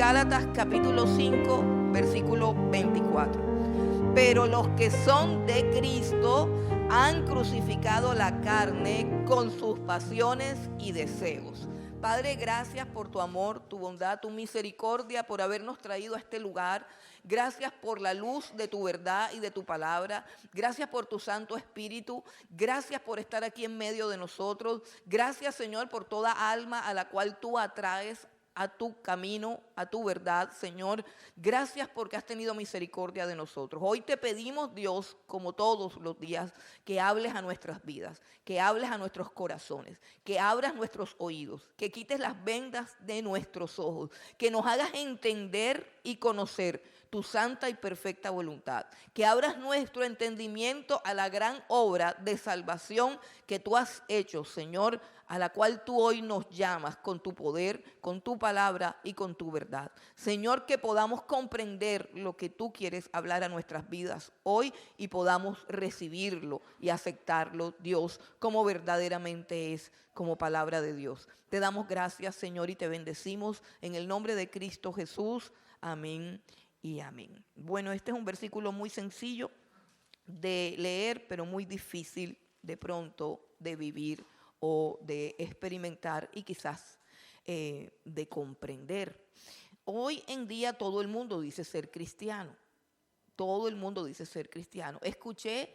Gálatas capítulo 5, versículo 24. Pero los que son de Cristo han crucificado la carne con sus pasiones y deseos. Padre, gracias por tu amor, tu bondad, tu misericordia, por habernos traído a este lugar. Gracias por la luz de tu verdad y de tu palabra. Gracias por tu Santo Espíritu. Gracias por estar aquí en medio de nosotros. Gracias, Señor, por toda alma a la cual tú atraes a tu camino, a tu verdad, Señor. Gracias porque has tenido misericordia de nosotros. Hoy te pedimos, Dios, como todos los días, que hables a nuestras vidas, que hables a nuestros corazones, que abras nuestros oídos, que quites las vendas de nuestros ojos, que nos hagas entender y conocer tu santa y perfecta voluntad, que abras nuestro entendimiento a la gran obra de salvación que tú has hecho, Señor, a la cual tú hoy nos llamas con tu poder, con tu palabra y con tu verdad. Señor, que podamos comprender lo que tú quieres hablar a nuestras vidas hoy y podamos recibirlo y aceptarlo, Dios, como verdaderamente es, como palabra de Dios. Te damos gracias, Señor, y te bendecimos en el nombre de Cristo Jesús. Amén y amén. Bueno, este es un versículo muy sencillo de leer, pero muy difícil de pronto de vivir o de experimentar y quizás de comprender. Hoy en día todo el mundo dice ser cristiano. Todo el mundo dice ser cristiano. Escuché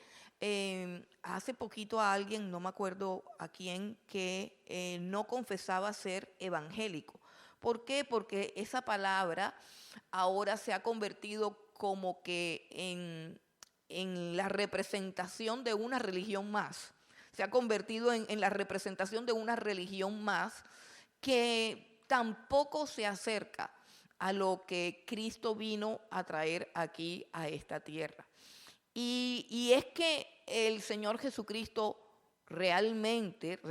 hace poquito a alguien, no me acuerdo a quién, que no confesaba ser evangélico. ¿Por qué? Porque esa palabra ahora se ha convertido como que en la representación de una religión más. Se ha convertido en la representación de una religión más que tampoco se acerca a lo que Cristo vino a traer aquí a esta tierra. Y es que el Señor Jesucristo realmente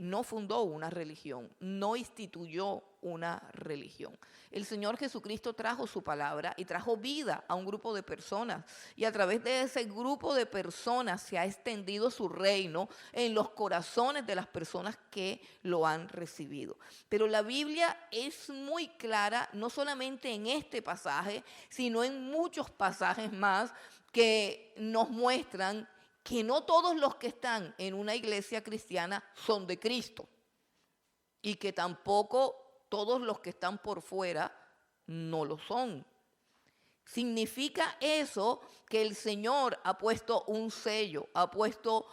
no fundó una religión, no instituyó una religión. El Señor Jesucristo trajo su palabra y trajo vida a un grupo de personas. Y a través de ese grupo de personas se ha extendido su reino en los corazones de las personas que lo han recibido. Pero la Biblia es muy clara, no solamente en este pasaje, sino en muchos pasajes más que nos muestran que no todos los que están en una iglesia cristiana son de Cristo y que tampoco todos los que están por fuera no lo son. Significa eso que el Señor ha puesto un sello, ha puesto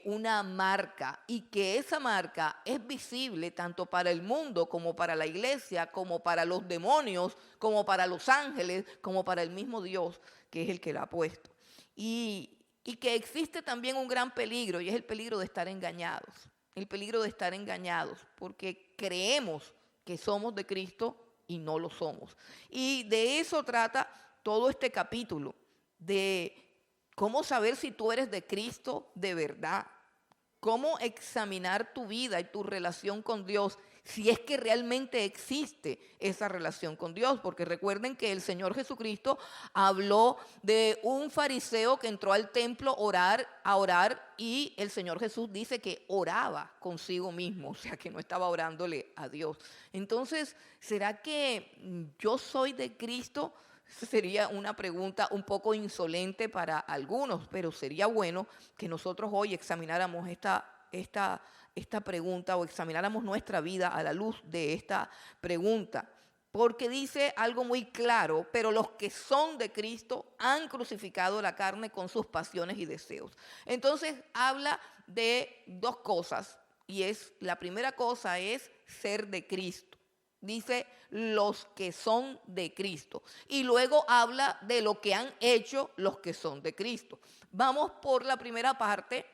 una marca y que esa marca es visible tanto para el mundo como para la iglesia, como para los demonios, como para los ángeles, como para el mismo Dios que es el que la ha puesto. Y que existe también un gran peligro y es el peligro de estar engañados. El peligro de estar engañados porque creemos que somos de Cristo y no lo somos. Y de eso trata todo este capítulo, de cómo saber si tú eres de Cristo de verdad, cómo examinar tu vida y tu relación con Dios, si es que realmente existe esa relación con Dios. Porque recuerden que el Señor Jesucristo habló de un fariseo que entró al templo a orar y el Señor Jesús dice que oraba consigo mismo, o sea que no estaba orándole a Dios. Entonces, ¿será que yo soy de Cristo? Sería una pregunta un poco insolente para algunos, pero sería bueno que nosotros hoy examináramos esta pregunta o examináramos nuestra vida a la luz de esta pregunta. Porque dice algo muy claro, pero los que son de Cristo han crucificado la carne con sus pasiones y deseos. Entonces habla de dos cosas y la primera cosa es ser de Cristo. Dice los que son de Cristo. Y luego habla de lo que han hecho los que son de Cristo. Vamos por la primera parte,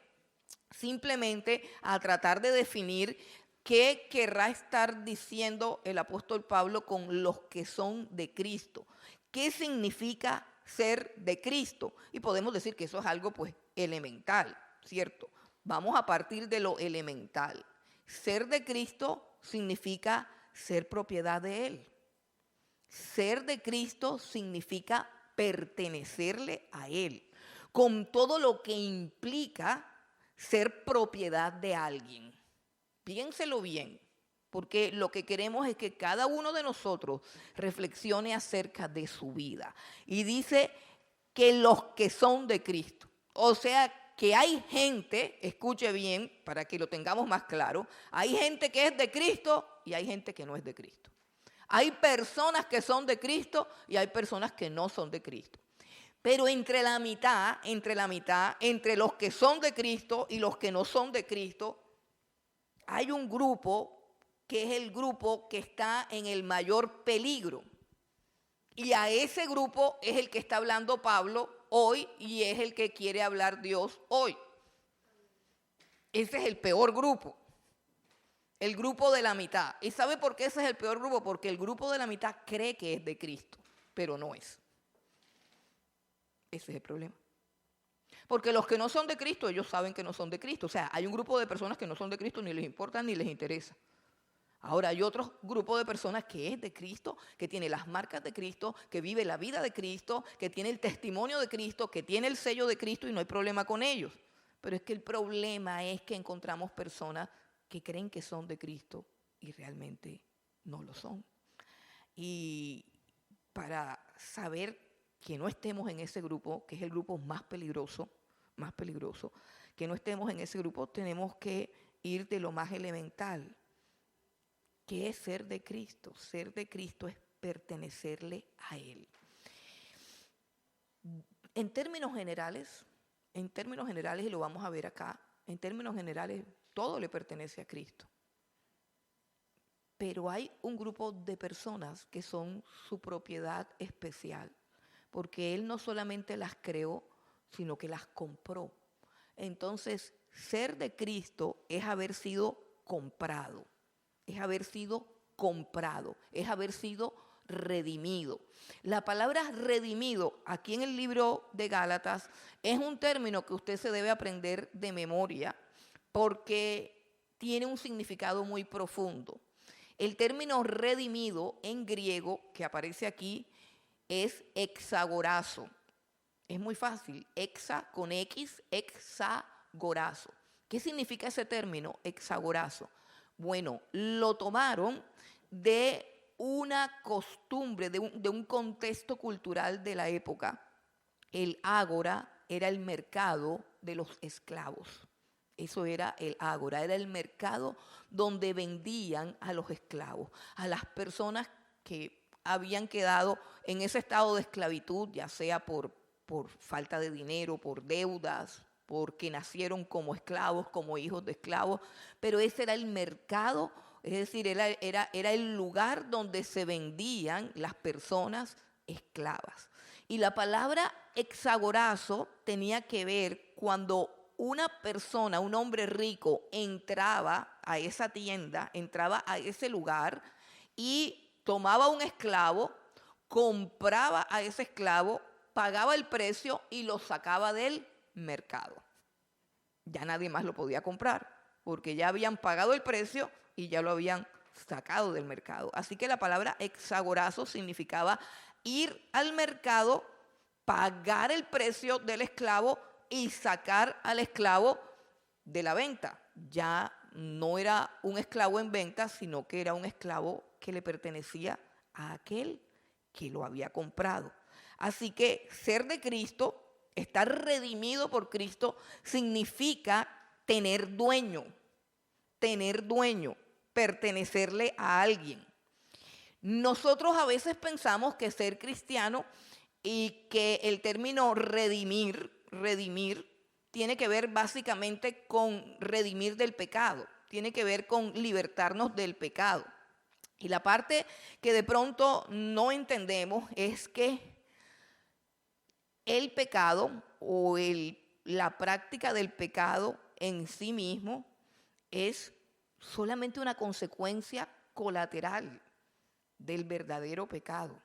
simplemente a tratar de definir qué querrá estar diciendo el apóstol Pablo con los que son de Cristo. ¿Qué significa ser de Cristo? Y podemos decir que eso es algo pues elemental, ¿cierto? Vamos a partir de lo elemental. Ser de Cristo significa ser propiedad de Él. Ser de Cristo significa pertenecerle a Él, con todo lo que implica ser propiedad de alguien. Piénselo bien. porque lo que queremos es que cada uno de nosotros reflexione acerca de su vida. Y dice que los que son de Cristo, o sea, que hay gente, escuche bien para que lo tengamos más claro, hay gente que es de Cristo y hay gente que no es de Cristo. Hay personas que son de Cristo y hay personas que no son de Cristo. Pero entre la mitad, entre los que son de Cristo y los que no son de Cristo, hay un grupo que es el grupo que está en el mayor peligro. Y a ese grupo es el que está hablando Pablo hoy y es el que quiere hablar Dios hoy. Ese es el peor grupo. El grupo de la mitad. ¿Y sabe por qué ese es el peor grupo? Porque el grupo de la mitad cree que es de Cristo, pero no es. Ese es el problema. Porque los que no son de Cristo, ellos saben que no son de Cristo. O sea, hay un grupo de personas que no son de Cristo, ni les importa ni les interesa. Ahora hay otro grupo de personas que es de Cristo, que tiene las marcas de Cristo, que vive la vida de Cristo, que tiene el testimonio de Cristo, que tiene el sello de Cristo y no hay problema con ellos. Pero es que el problema es que encontramos personas que creen que son de Cristo y realmente no lo son. Y para saber que no estemos en ese grupo, que es el grupo más peligroso, que no estemos en ese grupo, tenemos que ir de lo más elemental. ¿Qué es ser de Cristo? Ser de Cristo es pertenecerle a Él. En términos generales, y lo vamos a ver acá, en términos generales, todo le pertenece a Cristo. Pero hay un grupo de personas que son su propiedad especial, porque Él no solamente las creó, sino que las compró. Entonces, ser de Cristo es haber sido comprado. Es haber sido comprado, es haber sido redimido. La palabra redimido aquí en el libro de Gálatas es un término que usted se debe aprender de memoria porque tiene un significado muy profundo. El término redimido en griego que aparece aquí es exagorazo. Es muy fácil, exa con X, exagorazo. ¿Qué significa ese término, exagorazo? Bueno, lo tomaron de una costumbre, de un contexto cultural de la época. El ágora era el mercado de los esclavos. Eso era el ágora, era el mercado donde vendían a los esclavos, a las personas que habían quedado en ese estado de esclavitud, ya sea por falta de dinero, por deudas, porque nacieron como esclavos, como hijos de esclavos, pero ese era el mercado, es decir, era el lugar donde se vendían las personas esclavas. Y la palabra exagorazo tenía que ver cuando una persona, un hombre rico, entraba a esa tienda, entraba a ese lugar y tomaba un esclavo, compraba a ese esclavo, pagaba el precio y lo sacaba del mercado. Ya nadie más lo podía comprar porque ya habían pagado el precio y ya lo habían sacado del mercado. Así que la palabra exagorazo significaba ir al mercado, pagar el precio del esclavo y sacar al esclavo de la venta. Ya no era un esclavo en venta, sino que era un esclavo que le pertenecía a aquel que lo había comprado. Así que ser de Cristo, estar redimido por Cristo, significa tener dueño, pertenecerle a alguien. Nosotros a veces pensamos que ser cristiano y que el término redimir, tiene que ver básicamente con redimir del pecado, tiene que ver con libertarnos del pecado. Y la parte que de pronto no entendemos es que el pecado o la práctica del pecado en sí mismo es solamente una consecuencia colateral del verdadero pecado.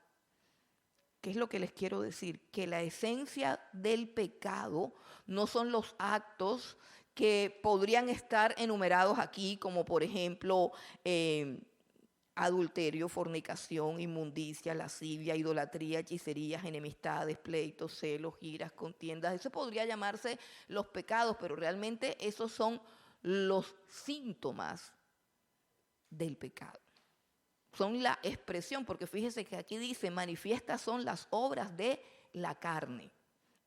¿Qué es lo que les quiero decir? Que la esencia del pecado no son los actos que podrían estar enumerados aquí, como por ejemplo adulterio, fornicación, inmundicia, lascivia, idolatría, hechicerías, enemistades, pleitos, celos, iras, contiendas. Eso podría llamarse los pecados, pero realmente esos son los síntomas del pecado. Son la expresión, porque fíjese que aquí dice, manifiestas son las obras de la carne.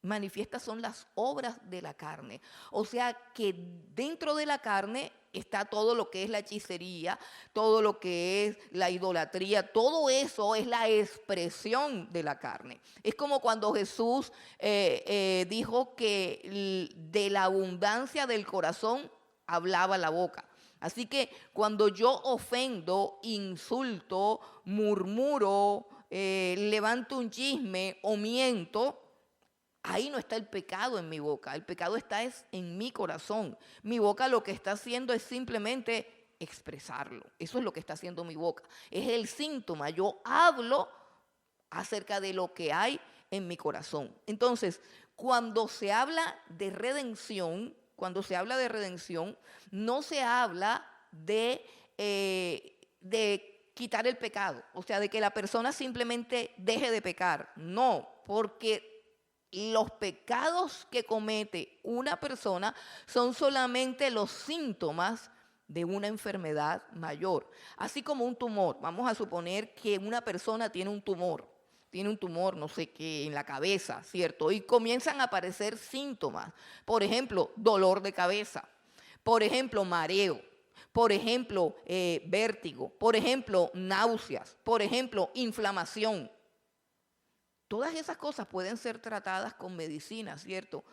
Manifiestas son las obras de la carne. O sea que dentro de la carne está todo lo que es la hechicería, todo lo que es la idolatría, todo eso es la expresión de la carne. Es como cuando Jesús dijo que de la abundancia del corazón hablaba la boca. Así que cuando yo ofendo, insulto, murmuro, levanto un chisme o miento, ahí no está el pecado en mi boca. El pecado está en mi corazón. Mi boca lo que está haciendo es simplemente expresarlo. Eso es lo que está haciendo mi boca. Es el síntoma. Yo hablo acerca de lo que hay en mi corazón. Entonces, cuando se habla de redención, no se habla de quitar el pecado, o sea, de que la persona simplemente deje de pecar. No, porque los pecados que comete una persona son solamente los síntomas de una enfermedad mayor. Así como un tumor. Vamos a suponer que una persona tiene un tumor, no sé qué, en la cabeza, ¿cierto? Y comienzan a aparecer síntomas. Por ejemplo, dolor de cabeza. Por ejemplo, mareo. Por ejemplo, vértigo. Por ejemplo, náuseas. Por ejemplo, inflamación. Todas esas cosas pueden ser tratadas con medicina, ¿cierto?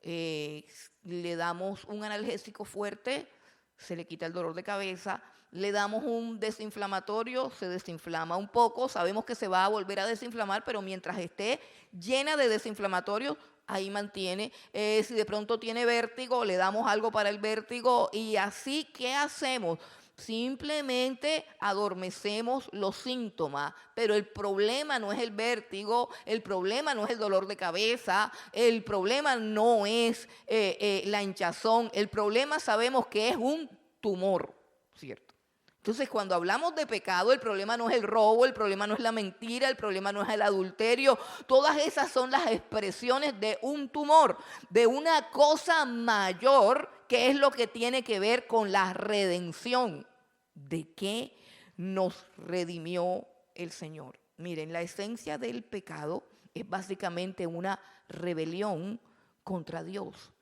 Le damos un analgésico fuerte, se le quita el dolor de cabeza. Le damos un desinflamatorio, se desinflama un poco. Sabemos que se va a volver a desinflamar, pero mientras esté llena de desinflamatorios, ahí mantiene. Si de pronto tiene vértigo, le damos algo para el vértigo. Y así, ¿qué hacemos? Simplemente adormecemos los síntomas, pero el problema no es el vértigo, el problema no es el dolor de cabeza, el problema no es la hinchazón, el problema sabemos que es un tumor, ¿cierto? Entonces, cuando hablamos de pecado, el problema no es el robo, el problema no es la mentira, el problema no es el adulterio. Todas esas son las expresiones de un tumor, de una cosa mayor, que es lo que tiene que ver con la redención. ¿De qué nos redimió el Señor? Miren, la esencia del pecado es básicamente una rebelión contra Dios.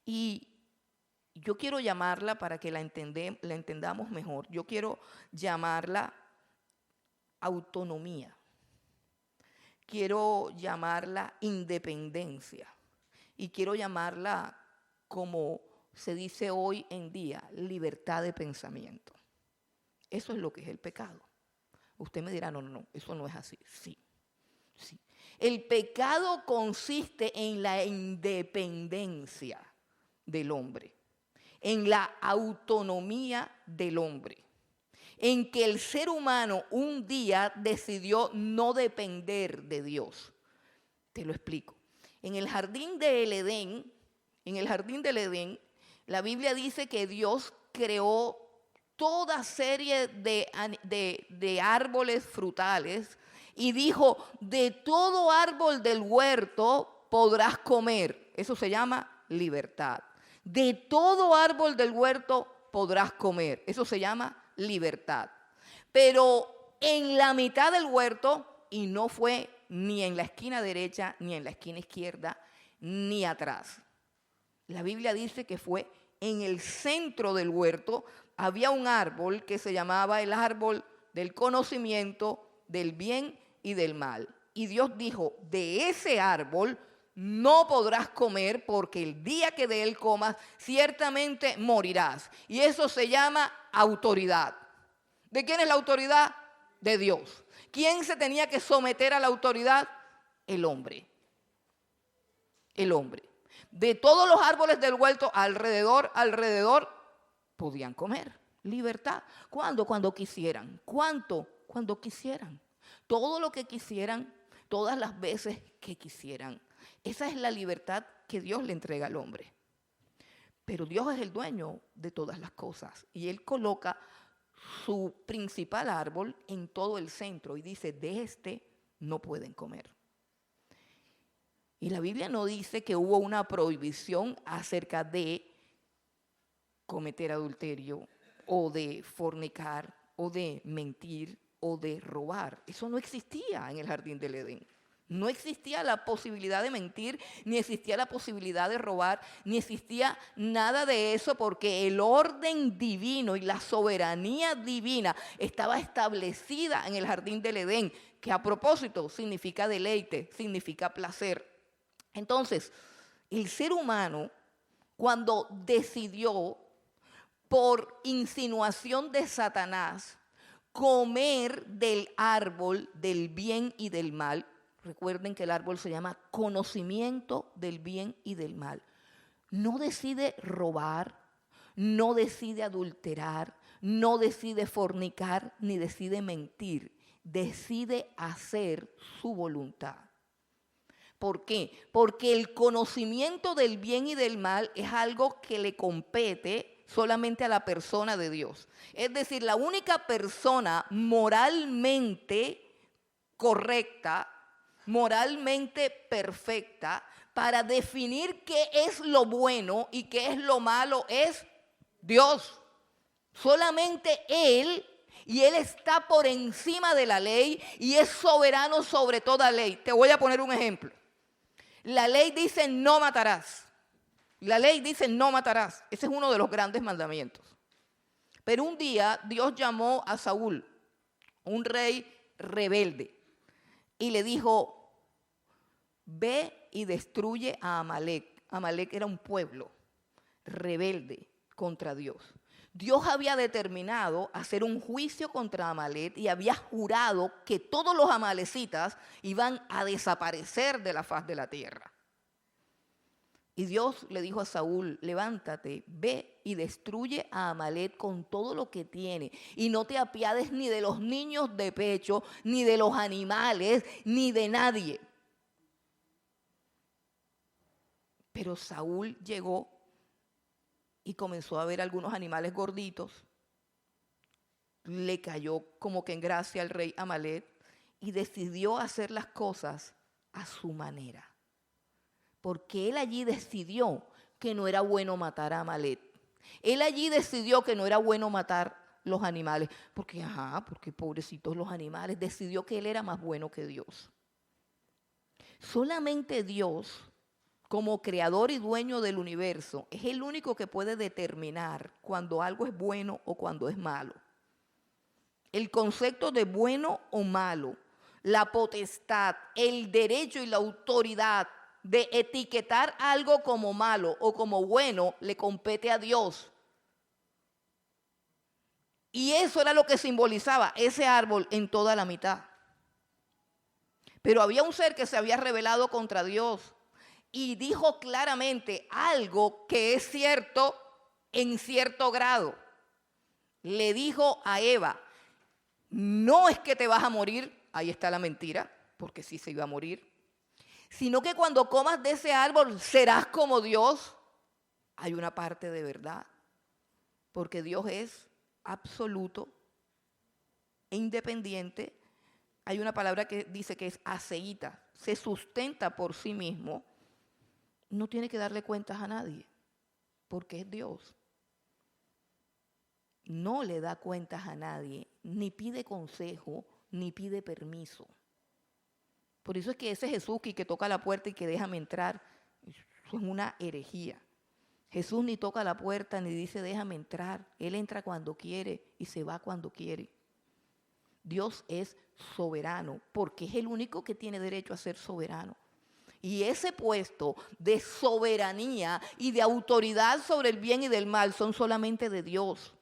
Y yo quiero llamarla, para que la entendamos mejor, yo quiero llamarla autonomía. Quiero llamarla independencia. Y quiero llamarla, como se dice hoy en día, libertad de pensamiento. Eso es lo que es el pecado. Usted me dirá, no, eso no es así. Sí. El pecado consiste en la independencia del hombre, en la autonomía del hombre, en que el ser humano un día decidió no depender de Dios. Te lo explico. En el jardín del Edén, la Biblia dice que Dios creó toda serie de árboles frutales y dijo, de todo árbol del huerto podrás comer. Eso se llama libertad. De todo árbol del huerto podrás comer. Eso se llama libertad. Pero en la mitad del huerto, y no fue ni en la esquina derecha, ni en la esquina izquierda, ni atrás. La Biblia dice que fue en el centro del huerto. Había un árbol que se llamaba el árbol del conocimiento del bien y del mal. Y Dios dijo, de ese árbol no podrás comer, porque el día que de él comas, ciertamente morirás. Y eso se llama autoridad. ¿De quién es la autoridad? De Dios. ¿Quién se tenía que someter a la autoridad? El hombre. El hombre. De todos los árboles del huerto, alrededor, podían comer. Libertad. ¿Cuándo? Cuando quisieran. ¿Cuánto? Cuando quisieran. Todo lo que quisieran, todas las veces que quisieran. Esa es la libertad que Dios le entrega al hombre. Pero Dios es el dueño de todas las cosas. Y Él coloca su principal árbol en todo el centro y dice, de este no pueden comer. Y la Biblia no dice que hubo una prohibición acerca de cometer adulterio o de fornicar o de mentir o de robar. Eso no existía en el jardín del Edén. No existía la posibilidad de mentir, ni existía la posibilidad de robar, ni existía nada de eso, porque el orden divino y la soberanía divina estaba establecida en el jardín del Edén, que a propósito significa deleite, significa placer. Entonces, el ser humano, cuando decidió, por insinuación de Satanás, comer del árbol del bien y del mal. Recuerden que el árbol se llama conocimiento del bien y del mal. No decide robar, no decide adulterar, no decide fornicar, ni decide mentir. Decide hacer su voluntad. ¿Por qué? Porque el conocimiento del bien y del mal es algo que le compete solamente a la persona de Dios. Es decir, la única persona moralmente correcta, moralmente perfecta, para definir qué es lo bueno y qué es lo malo es Dios. Solamente Él, y Él está por encima de la ley y es soberano sobre toda ley. Te voy a poner un ejemplo. La ley dice no matarás. La ley dice no matarás. Ese es uno de los grandes mandamientos. Pero un día Dios llamó a Saúl, un rey rebelde, y le dijo, ve y destruye a Amalek. Amalek era un pueblo rebelde contra Dios. Dios había determinado hacer un juicio contra Amalek y había jurado que todos los amalecitas iban a desaparecer de la faz de la tierra. Y Dios le dijo a Saúl, levántate, ve y destruye a Amalek con todo lo que tiene. Y no te apiades ni de los niños de pecho, ni de los animales, ni de nadie. Pero Saúl llegó y comenzó a ver algunos animales gorditos. Le cayó como que en gracia al rey Amalek y decidió hacer las cosas a su manera. Porque él allí decidió que no era bueno matar a Amalek. Él allí decidió que no era bueno matar los animales. Porque pobrecitos los animales. Decidió que él era más bueno que Dios. Solamente Dios, como creador y dueño del universo, es el único que puede determinar cuando algo es bueno o cuando es malo. El concepto de bueno o malo, la potestad, el derecho y la autoridad de etiquetar algo como malo o como bueno le compete a Dios. Y eso era lo que simbolizaba ese árbol en toda la mitad. Pero había un ser que se había rebelado contra Dios y dijo claramente algo que es cierto en cierto grado. Le dijo a Eva, no es que te vas a morir, ahí está la mentira, porque sí se iba a morir, sino que cuando comas de ese árbol serás como Dios. Hay una parte de verdad, porque Dios es absoluto e independiente. Hay una palabra que dice que es aceíta, se sustenta por sí mismo. No tiene que darle cuentas a nadie, porque es Dios. No le da cuentas a nadie, ni pide consejo, ni pide permiso. Por eso es que ese Jesús que toca la puerta y que déjame entrar, eso es una herejía. Jesús ni toca la puerta ni dice déjame entrar. Él entra cuando quiere y se va cuando quiere. Dios es soberano porque es el único que tiene derecho a ser soberano. Y ese puesto de soberanía y de autoridad sobre el bien y del mal son solamente de Dios.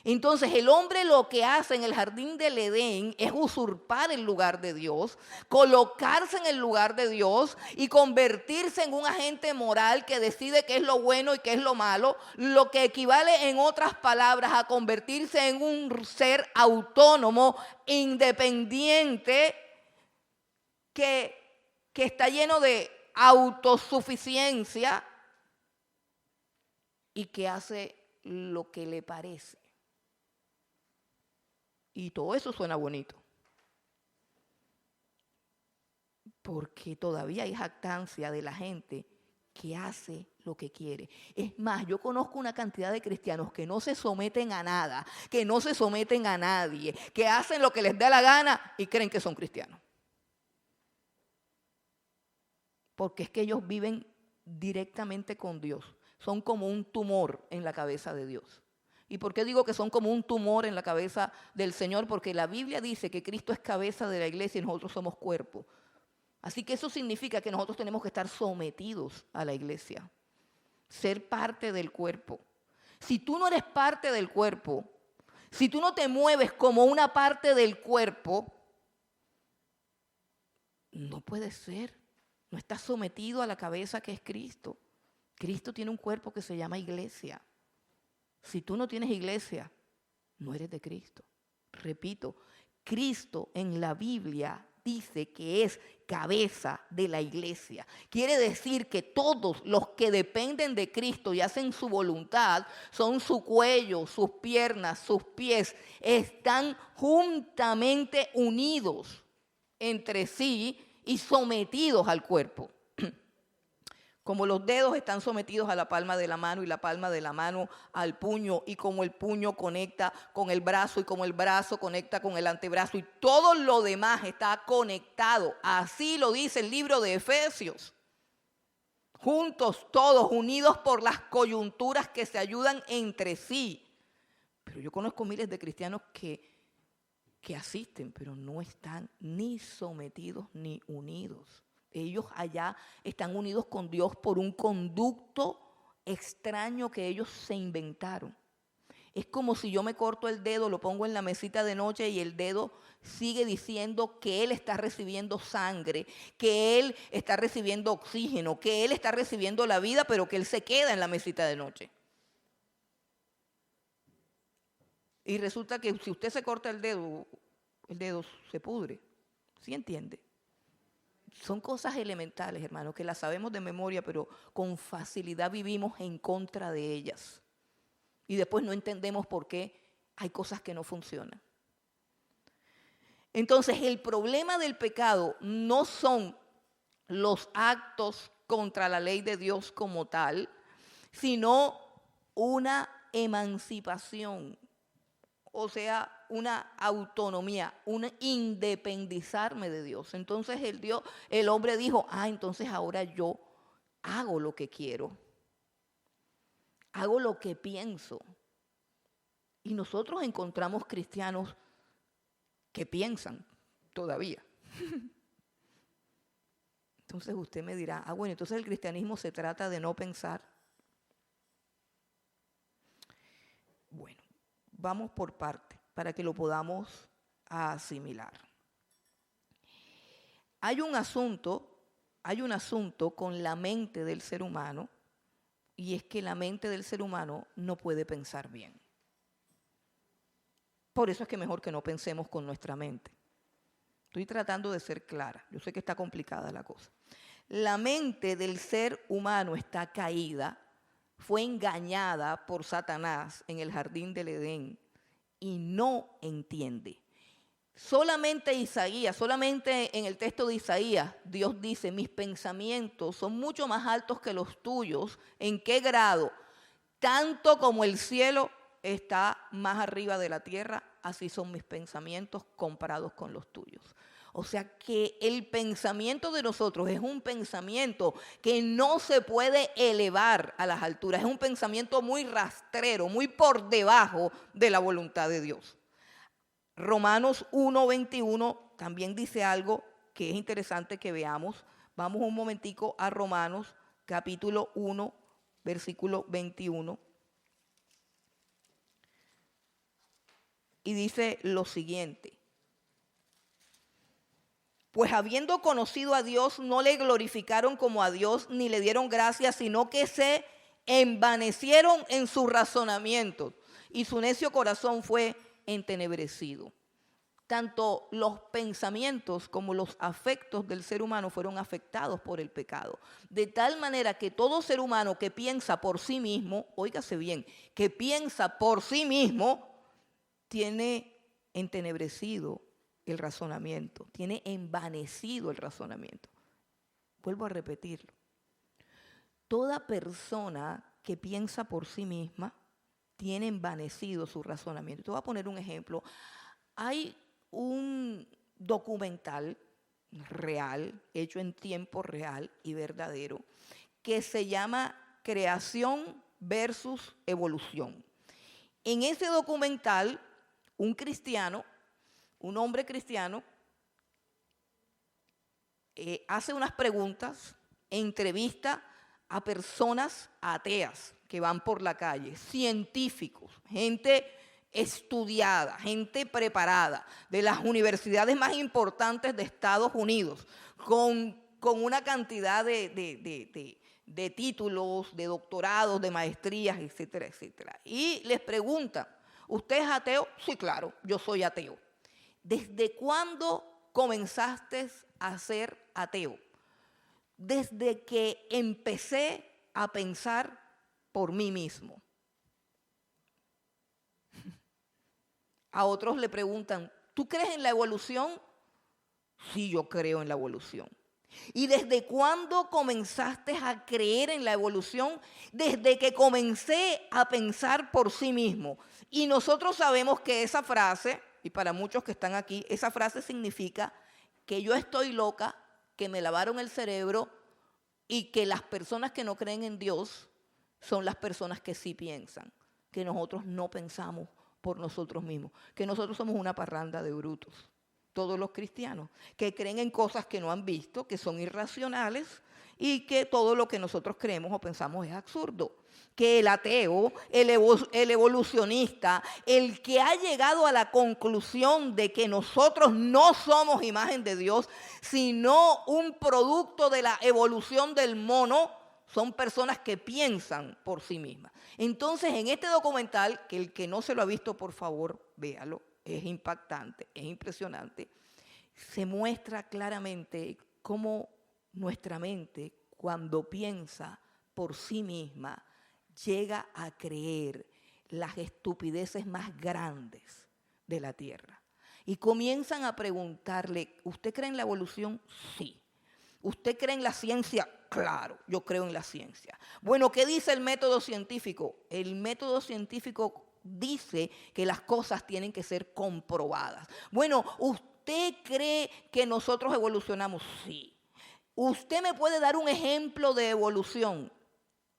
Entonces el hombre lo que hace en el jardín del Edén es usurpar el lugar de Dios, colocarse en el lugar de Dios y convertirse en un agente moral que decide qué es lo bueno y qué es lo malo, lo que equivale en otras palabras a convertirse en un ser autónomo, independiente, que está lleno de autosuficiencia y que hace lo que le parece. Y todo eso suena bonito. Porque todavía hay jactancia de la gente que hace lo que quiere. Es más, yo conozco una cantidad de cristianos que no se someten a nada, que no se someten a nadie, que hacen lo que les da la gana y creen que son cristianos. Porque es que ellos viven directamente con Dios. Son como un tumor en la cabeza de Dios. ¿Y por qué digo que son como un tumor en la cabeza del Señor? Porque la Biblia dice que Cristo es cabeza de la iglesia y nosotros somos cuerpo. Así que eso significa que nosotros tenemos que estar sometidos a la iglesia, ser parte del cuerpo. Si tú no eres parte del cuerpo, si tú no te mueves como una parte del cuerpo, no puede ser. No estás sometido a la cabeza que es Cristo. Cristo tiene un cuerpo que se llama iglesia. Si tú no tienes iglesia, no eres de Cristo. Repito, Cristo en la Biblia dice que es cabeza de la iglesia. Quiere decir que todos los que dependen de Cristo y hacen su voluntad, son su cuello, sus piernas, sus pies, están juntamente unidos entre sí y sometidos al cuerpo. Como los dedos están sometidos a la palma de la mano y la palma de la mano al puño, y como el puño conecta con el brazo y como el brazo conecta con el antebrazo y todo lo demás está conectado. Así lo dice el libro de Efesios. Juntos, todos, unidos por las coyunturas que se ayudan entre sí. Pero yo conozco miles de cristianos que asisten, pero no están ni sometidos ni unidos. Ellos allá están unidos con Dios por un conducto extraño que ellos se inventaron. Es como si yo me corto el dedo, lo pongo en la mesita de noche y el dedo sigue diciendo que él está recibiendo sangre, que él está recibiendo oxígeno, que él está recibiendo la vida, pero que él se queda en la mesita de noche. Y resulta que si usted se corta el dedo se pudre. ¿Sí entiende? Son cosas elementales, hermanos, que las sabemos de memoria, pero con facilidad vivimos en contra de ellas. Y después no entendemos por qué hay cosas que no funcionan. Entonces, el problema del pecado no son los actos contra la ley de Dios como tal, sino una emancipación. O sea, una autonomía, un independizarme de Dios. Entonces el hombre dijo, entonces ahora yo hago lo que quiero. Hago lo que pienso. Y nosotros encontramos cristianos que piensan todavía. Entonces usted me dirá, bueno, entonces el cristianismo se trata de no pensar. Bueno, vamos por partes para que lo podamos asimilar. Hay un asunto con la mente del ser humano, y es que la mente del ser humano no puede pensar bien. Por eso es que mejor que no pensemos con nuestra mente. Estoy tratando de ser clara, yo sé que está complicada la cosa. La mente del ser humano está caída, fue engañada por Satanás en el jardín del Edén y no entiende. Solamente en el texto de Isaías, Dios dice, mis pensamientos son mucho más altos que los tuyos. ¿En qué grado? Tanto como el cielo está más arriba de la tierra, así son mis pensamientos comparados con los tuyos. O sea que el pensamiento de nosotros es un pensamiento que no se puede elevar a las alturas. Es un pensamiento muy rastrero, muy por debajo de la voluntad de Dios. Romanos 1:21 también dice algo que es interesante que veamos. Vamos un momentico a Romanos capítulo 1, versículo 21. Y dice lo siguiente. Pues habiendo conocido a Dios, no le glorificaron como a Dios, ni le dieron gracias, sino que se envanecieron en sus razonamientos, y su necio corazón fue entenebrecido. Tanto los pensamientos como los afectos del ser humano fueron afectados por el pecado. De tal manera que todo ser humano que piensa por sí mismo, óigase bien, que piensa por sí mismo, tiene entenebrecido el razonamiento, tiene envanecido el razonamiento. Vuelvo a repetirlo. Toda persona que piensa por sí misma tiene envanecido su razonamiento. Te voy a poner un ejemplo. Hay un documental real, hecho en tiempo real y verdadero, que se llama Creación versus Evolución. En ese documental, un cristiano, un hombre cristiano, hace unas preguntas, entrevista a personas ateas que van por la calle, científicos, gente estudiada, gente preparada, de las universidades más importantes de Estados Unidos, con una cantidad de títulos, de doctorados, de maestrías, etcétera, etcétera. Y les preguntan, ¿usted es ateo? Sí, claro, yo soy ateo. ¿Desde cuándo comenzaste a ser ateo? Desde que empecé a pensar por mí mismo. A otros le preguntan, ¿tú crees en la evolución? Sí, yo creo en la evolución. ¿Y desde cuándo comenzaste a creer en la evolución? Desde que comencé a pensar por sí mismo. Y nosotros sabemos que esa frase, y para muchos que están aquí, esa frase significa que yo estoy loca, que me lavaron el cerebro y que las personas que no creen en Dios son las personas que sí piensan, que nosotros no pensamos por nosotros mismos, que nosotros somos una parranda de brutos, todos los cristianos, que creen en cosas que no han visto, que son irracionales y que todo lo que nosotros creemos o pensamos es absurdo. Que el ateo, el evolucionista, el que ha llegado a la conclusión de que nosotros no somos imagen de Dios, sino un producto de la evolución del mono, son personas que piensan por sí mismas. Entonces, en este documental, que el que no se lo ha visto, por favor, véalo, es impactante, es impresionante, se muestra claramente cómo nuestra mente, cuando piensa por sí misma, llega a creer las estupideces más grandes de la tierra. Y comienzan a preguntarle, ¿usted cree en la evolución? Sí. ¿Usted cree en la ciencia? Claro, yo creo en la ciencia. Bueno, ¿qué dice el método científico? El método científico dice que las cosas tienen que ser comprobadas. Bueno, ¿usted cree que nosotros evolucionamos? Sí. ¿Usted me puede dar un ejemplo de evolución?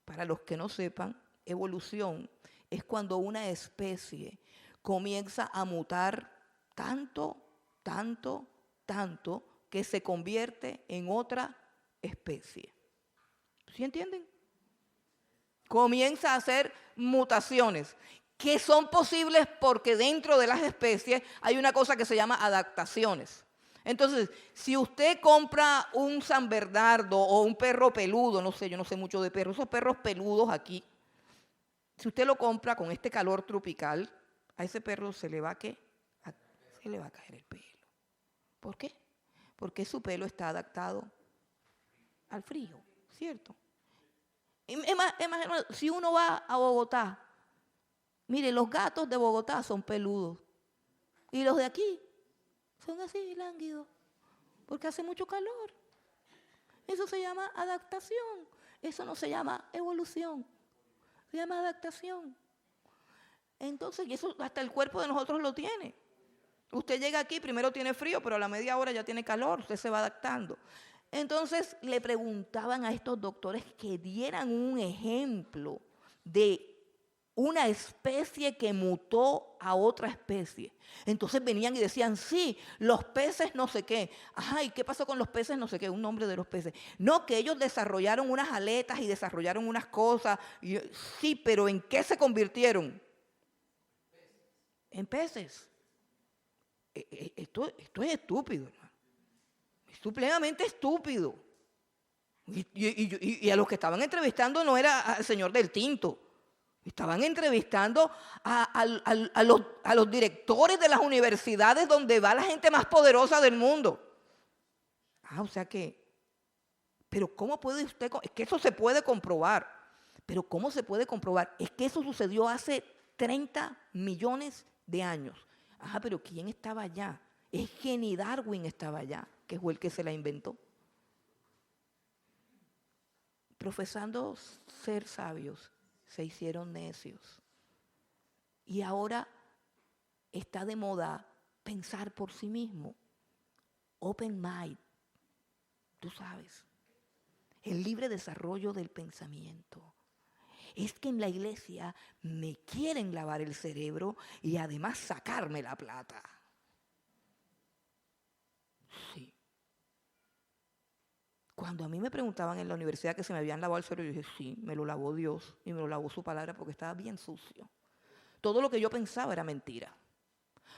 Para los que no sepan, evolución es cuando una especie comienza a mutar tanto, tanto, tanto, que se convierte en otra especie. ¿Sí entienden? Comienza a hacer mutaciones que son posibles porque dentro de las especies hay una cosa que se llama adaptaciones. Entonces, si usted compra un San Bernardo o un perro peludo, no sé, yo no sé mucho de perros, esos perros peludos aquí, si usted lo compra con este calor tropical, a ese perro se le va a ¿qué? Se le va a caer el pelo. ¿Por qué? Porque su pelo está adaptado al frío, ¿cierto? Es más, si uno va a Bogotá, mire, los gatos de Bogotá son peludos y los de aquí son así, lánguidos, porque hace mucho calor. Eso se llama adaptación, eso no se llama evolución, se llama adaptación. Entonces, y eso hasta el cuerpo de nosotros lo tiene. Usted llega aquí, primero tiene frío, pero a la media hora ya tiene calor, usted se va adaptando. Entonces le preguntaban a estos doctores que dieran un ejemplo de una especie que mutó a otra especie. Entonces venían y decían, sí, los peces no sé qué. Ajá, ¿y qué pasó con los peces no sé qué? Un nombre de los peces. No, que ellos desarrollaron unas aletas y desarrollaron unas cosas. Sí, pero ¿en qué se convirtieron? En peces. Esto es estúpido, hermano. Es supremamente estúpido. Y a los que estaban entrevistando no era al señor del tinto. Estaban entrevistando a los directores de las universidades donde va la gente más poderosa del mundo. O sea que, pero ¿cómo puede usted? Es que eso se puede comprobar. Pero ¿cómo se puede comprobar? Es que eso sucedió hace 30 millones de años. Pero ¿quién estaba allá? Es que ni Darwin estaba allá, que fue el que se la inventó. profesando ser sabios, se hicieron necios. Y ahora está de moda pensar por sí mismo. Open mind, tú sabes. El libre desarrollo del pensamiento. Es que en la iglesia me quieren lavar el cerebro y además sacarme la plata. Sí. Cuando a mí me preguntaban en la universidad que se me habían lavado el cerebro, yo dije, sí, me lo lavó Dios y me lo lavó su palabra porque estaba bien sucio. Todo lo que yo pensaba era mentira.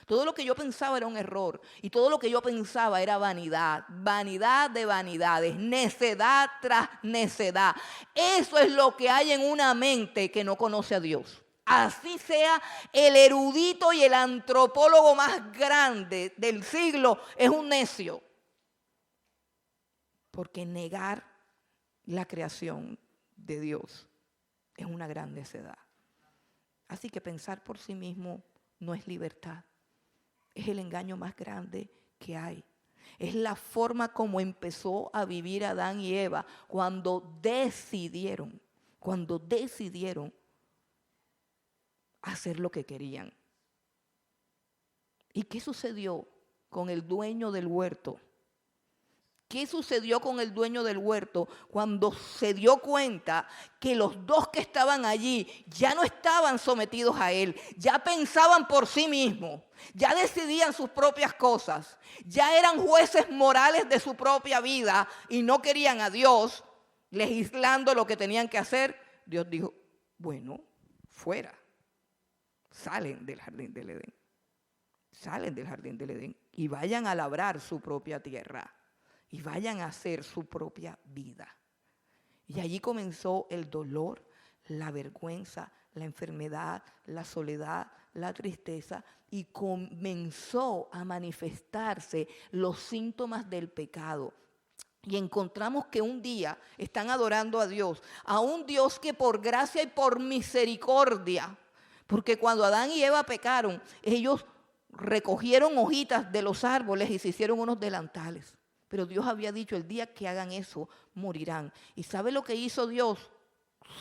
Todo lo que yo pensaba era un error y todo lo que yo pensaba era vanidad, vanidad de vanidades, necedad tras necedad. Eso es lo que hay en una mente que no conoce a Dios. Así sea el erudito y el antropólogo más grande del siglo, es un necio. Porque negar la creación de Dios es una gran necedad. Así que pensar por sí mismo no es libertad. Es el engaño más grande que hay. Es la forma como empezó a vivir Adán y Eva cuando decidieron hacer lo que querían. ¿Y qué sucedió con el dueño del huerto? ¿Qué sucedió con el dueño del huerto cuando se dio cuenta que los dos que estaban allí ya no estaban sometidos a él, ya pensaban por sí mismos, ya decidían sus propias cosas, ya eran jueces morales de su propia vida y no querían a Dios legislando lo que tenían que hacer? Dios dijo, bueno, fuera, salen del jardín del Edén, y vayan a labrar su propia tierra. Y vayan a hacer su propia vida. Y allí comenzó el dolor, la vergüenza, la enfermedad, la soledad, la tristeza. Y comenzó a manifestarse los síntomas del pecado. Y encontramos que un día están adorando a un Dios que por gracia y por misericordia, porque cuando Adán y Eva pecaron, ellos recogieron hojitas de los árboles y se hicieron unos delantales. Pero Dios había dicho, el día que hagan eso, morirán. ¿Y sabe lo que hizo Dios?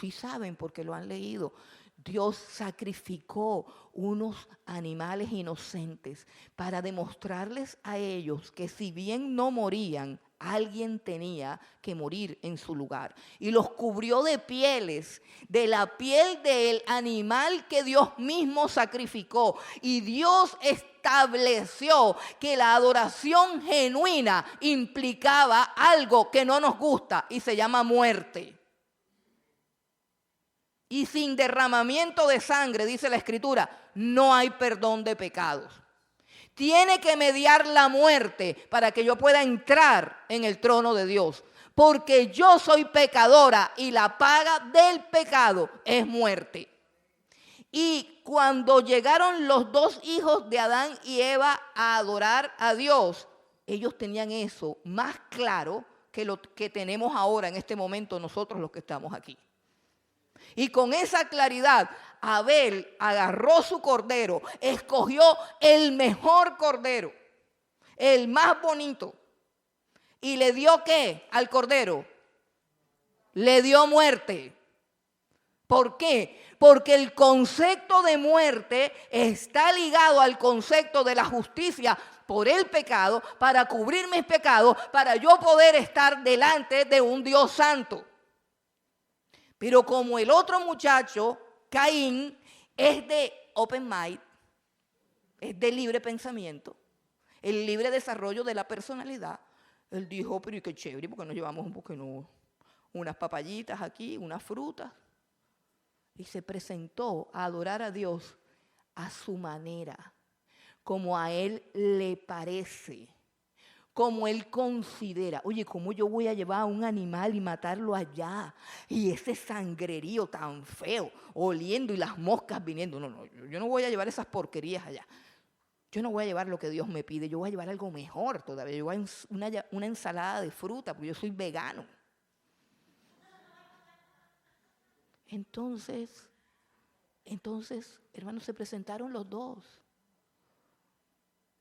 Sí saben porque lo han leído. Dios sacrificó unos animales inocentes para demostrarles a ellos que si bien no morían, alguien tenía que morir en su lugar. Y los cubrió de pieles, de la piel del animal que Dios mismo sacrificó. Y Dios estableció que la adoración genuina implicaba algo que no nos gusta y se llama muerte. Y sin derramamiento de sangre, dice la Escritura, no hay perdón de pecados. Tiene que mediar la muerte para que yo pueda entrar en el trono de Dios. Porque yo soy pecadora y la paga del pecado es muerte. Y cuando llegaron los dos hijos de Adán y Eva a adorar a Dios, ellos tenían eso más claro que lo que tenemos ahora en este momento nosotros los que estamos aquí. Y con esa claridad, Abel agarró su cordero, escogió el mejor cordero, el más bonito. ¿Y le dio qué al cordero? Le dio muerte. ¿Por qué? Porque el concepto de muerte está ligado al concepto de la justicia por el pecado, para cubrir mis pecados, para yo poder estar delante de un Dios santo. Pero como el otro muchacho, Caín, es de open mind, es de libre pensamiento, el libre desarrollo de la personalidad, él dijo, pero qué chévere, porque nos llevamos unas papayitas aquí, unas frutas. Y se presentó a adorar a Dios a su manera, como a él le parece, como él considera. Oye, ¿cómo yo voy a llevar a un animal y matarlo allá? Y ese sangrerío tan feo, oliendo y las moscas viniendo. No, yo no voy a llevar esas porquerías allá. Yo no voy a llevar lo que Dios me pide, yo voy a llevar algo mejor todavía. Yo voy a llevar una ensalada de fruta, porque yo soy vegano. Entonces, hermanos, se presentaron los dos.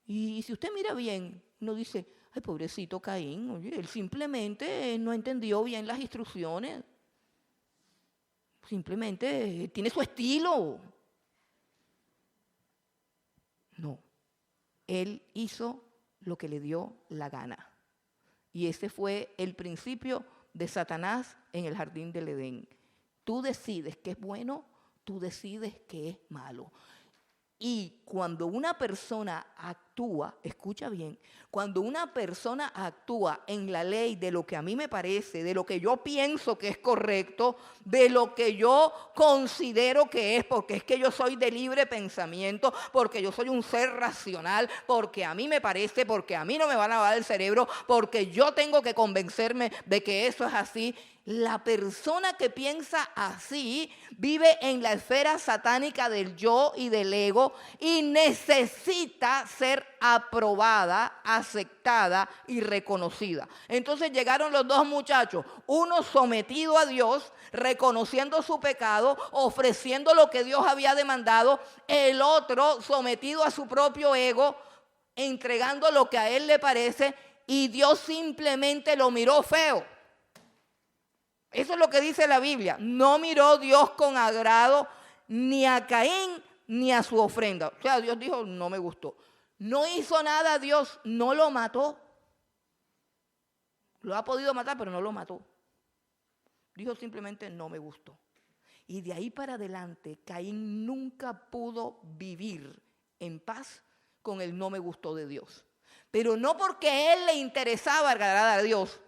Y si usted mira bien, uno dice, ay, pobrecito Caín, oye, él simplemente no entendió bien las instrucciones. simplemente tiene su estilo. No, él hizo lo que le dio la gana. Y ese fue el principio de Satanás en el jardín del Edén. Tú decides qué es bueno, tú decides qué es malo. Y cuando una persona actúa, escucha bien, cuando una persona actúa en la ley de lo que a mí me parece, de lo que yo pienso que es correcto, de lo que yo considero que es, porque es que yo soy de libre pensamiento, porque yo soy un ser racional, porque a mí me parece, porque a mí no me van a lavar el cerebro, porque yo tengo que convencerme de que eso es así. La persona que piensa así vive en la esfera satánica del yo y del ego y necesita ser aprobada, aceptada y reconocida. Entonces llegaron los dos muchachos, uno sometido a Dios, reconociendo su pecado, ofreciendo lo que Dios había demandado, el otro sometido a su propio ego, entregando lo que a él le parece, y Dios simplemente lo miró feo. Eso es lo que dice la Biblia. No miró Dios con agrado ni a Caín ni a su ofrenda. O sea, Dios dijo, no me gustó. No hizo nada Dios, no lo mató. Lo ha podido matar, pero no lo mató. Dijo simplemente, no me gustó. Y de ahí para adelante, Caín nunca pudo vivir en paz con el no me gustó de Dios. Pero no porque a él le interesaba agradar a Dios,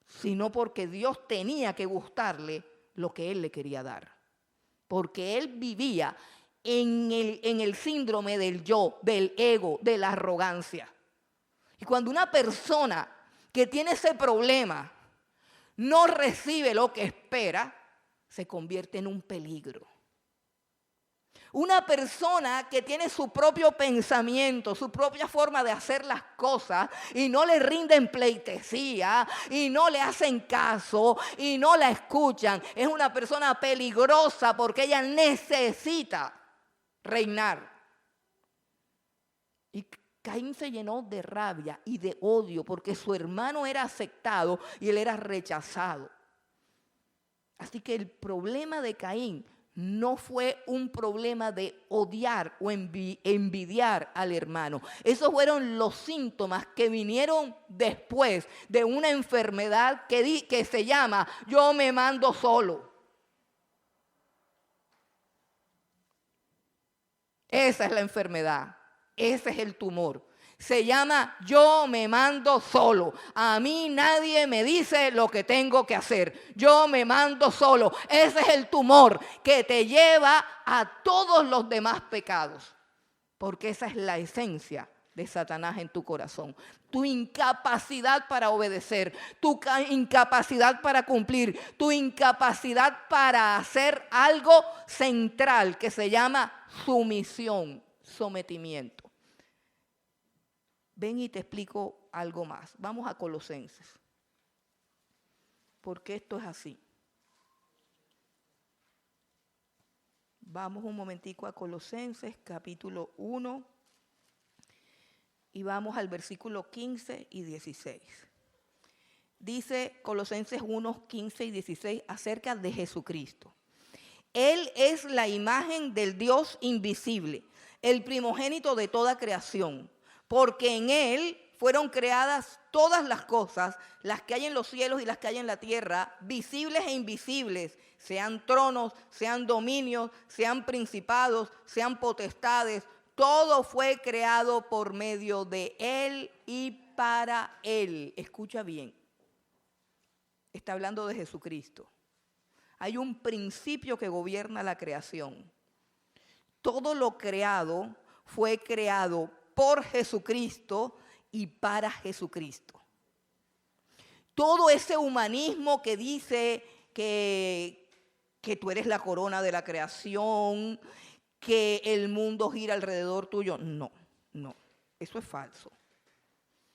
sino porque Dios tenía que gustarle lo que él le quería dar. Porque él vivía en el síndrome del yo, del ego, de la arrogancia. Y cuando una persona que tiene ese problema no recibe lo que espera, se convierte en un peligro. Una persona que tiene su propio pensamiento, su propia forma de hacer las cosas y no le rinden pleitesía y no le hacen caso y no la escuchan, es una persona peligrosa porque ella necesita reinar. Y Caín se llenó de rabia y de odio porque su hermano era aceptado y él era rechazado. Así que el problema de Caín no fue un problema de odiar o envidiar al hermano. Esos fueron los síntomas que vinieron después de una enfermedad que se llama yo me mando solo. Esa es la enfermedad, ese es el tumor. Se llama yo me mando solo. A mí nadie me dice lo que tengo que hacer. Yo me mando solo. Ese es el tumor que te lleva a todos los demás pecados. Porque esa es la esencia de Satanás en tu corazón. Tu incapacidad para obedecer, tu incapacidad para cumplir, tu incapacidad para hacer algo central que se llama sumisión, sometimiento. Ven y te explico algo más. Vamos a Colosenses. Porque esto es así. Vamos un momentico a Colosenses, capítulo 1. Y vamos al versículo 15 y 16. Dice Colosenses 1, 15 y 16 acerca de Jesucristo. Él es la imagen del Dios invisible, el primogénito de toda creación. Porque en Él fueron creadas todas las cosas, las que hay en los cielos y las que hay en la tierra, visibles e invisibles, sean tronos, sean dominios, sean principados, sean potestades. Todo fue creado por medio de Él y para Él. Escucha bien, está hablando de Jesucristo. Hay un principio que gobierna la creación. Todo lo creado fue creado por Jesucristo y para Jesucristo. Todo ese humanismo que dice que tú eres la corona de la creación, que el mundo gira alrededor tuyo, no, eso es falso.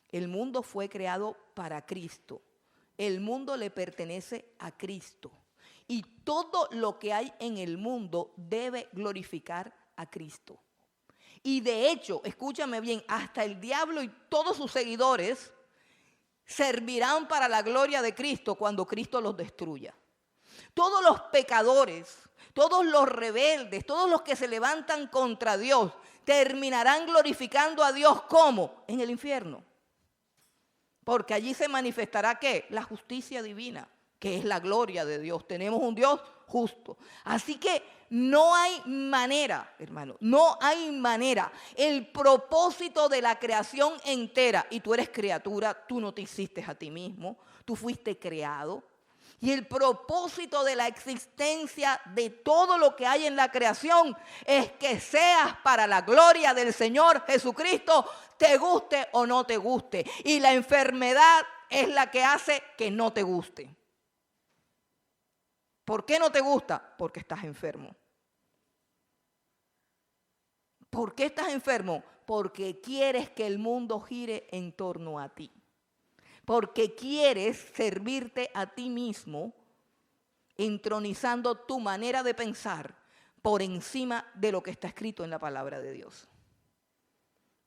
El mundo fue creado para Cristo. El mundo le pertenece a Cristo. Y todo lo que hay en el mundo debe glorificar a Cristo. Y de hecho, escúchame bien, hasta el diablo y todos sus seguidores servirán para la gloria de Cristo cuando Cristo los destruya. Todos los pecadores, todos los rebeldes, todos los que se levantan contra Dios, terminarán glorificando a Dios ¿cómo? En el infierno. Porque allí se manifestará ¿qué? La justicia divina, que es la gloria de Dios. Tenemos un Dios justo. Así que no hay manera, hermano, no hay manera. El propósito de la creación entera, y tú eres criatura, tú no te hiciste a ti mismo, tú fuiste creado. Y el propósito de la existencia de todo lo que hay en la creación es que seas para la gloria del Señor Jesucristo, te guste o no te guste. Y la enfermedad es la que hace que no te guste. ¿Por qué no te gusta? Porque estás enfermo. ¿Por qué estás enfermo? Porque quieres que el mundo gire en torno a ti. Porque quieres servirte a ti mismo, entronizando tu manera de pensar por encima de lo que está escrito en la palabra de Dios.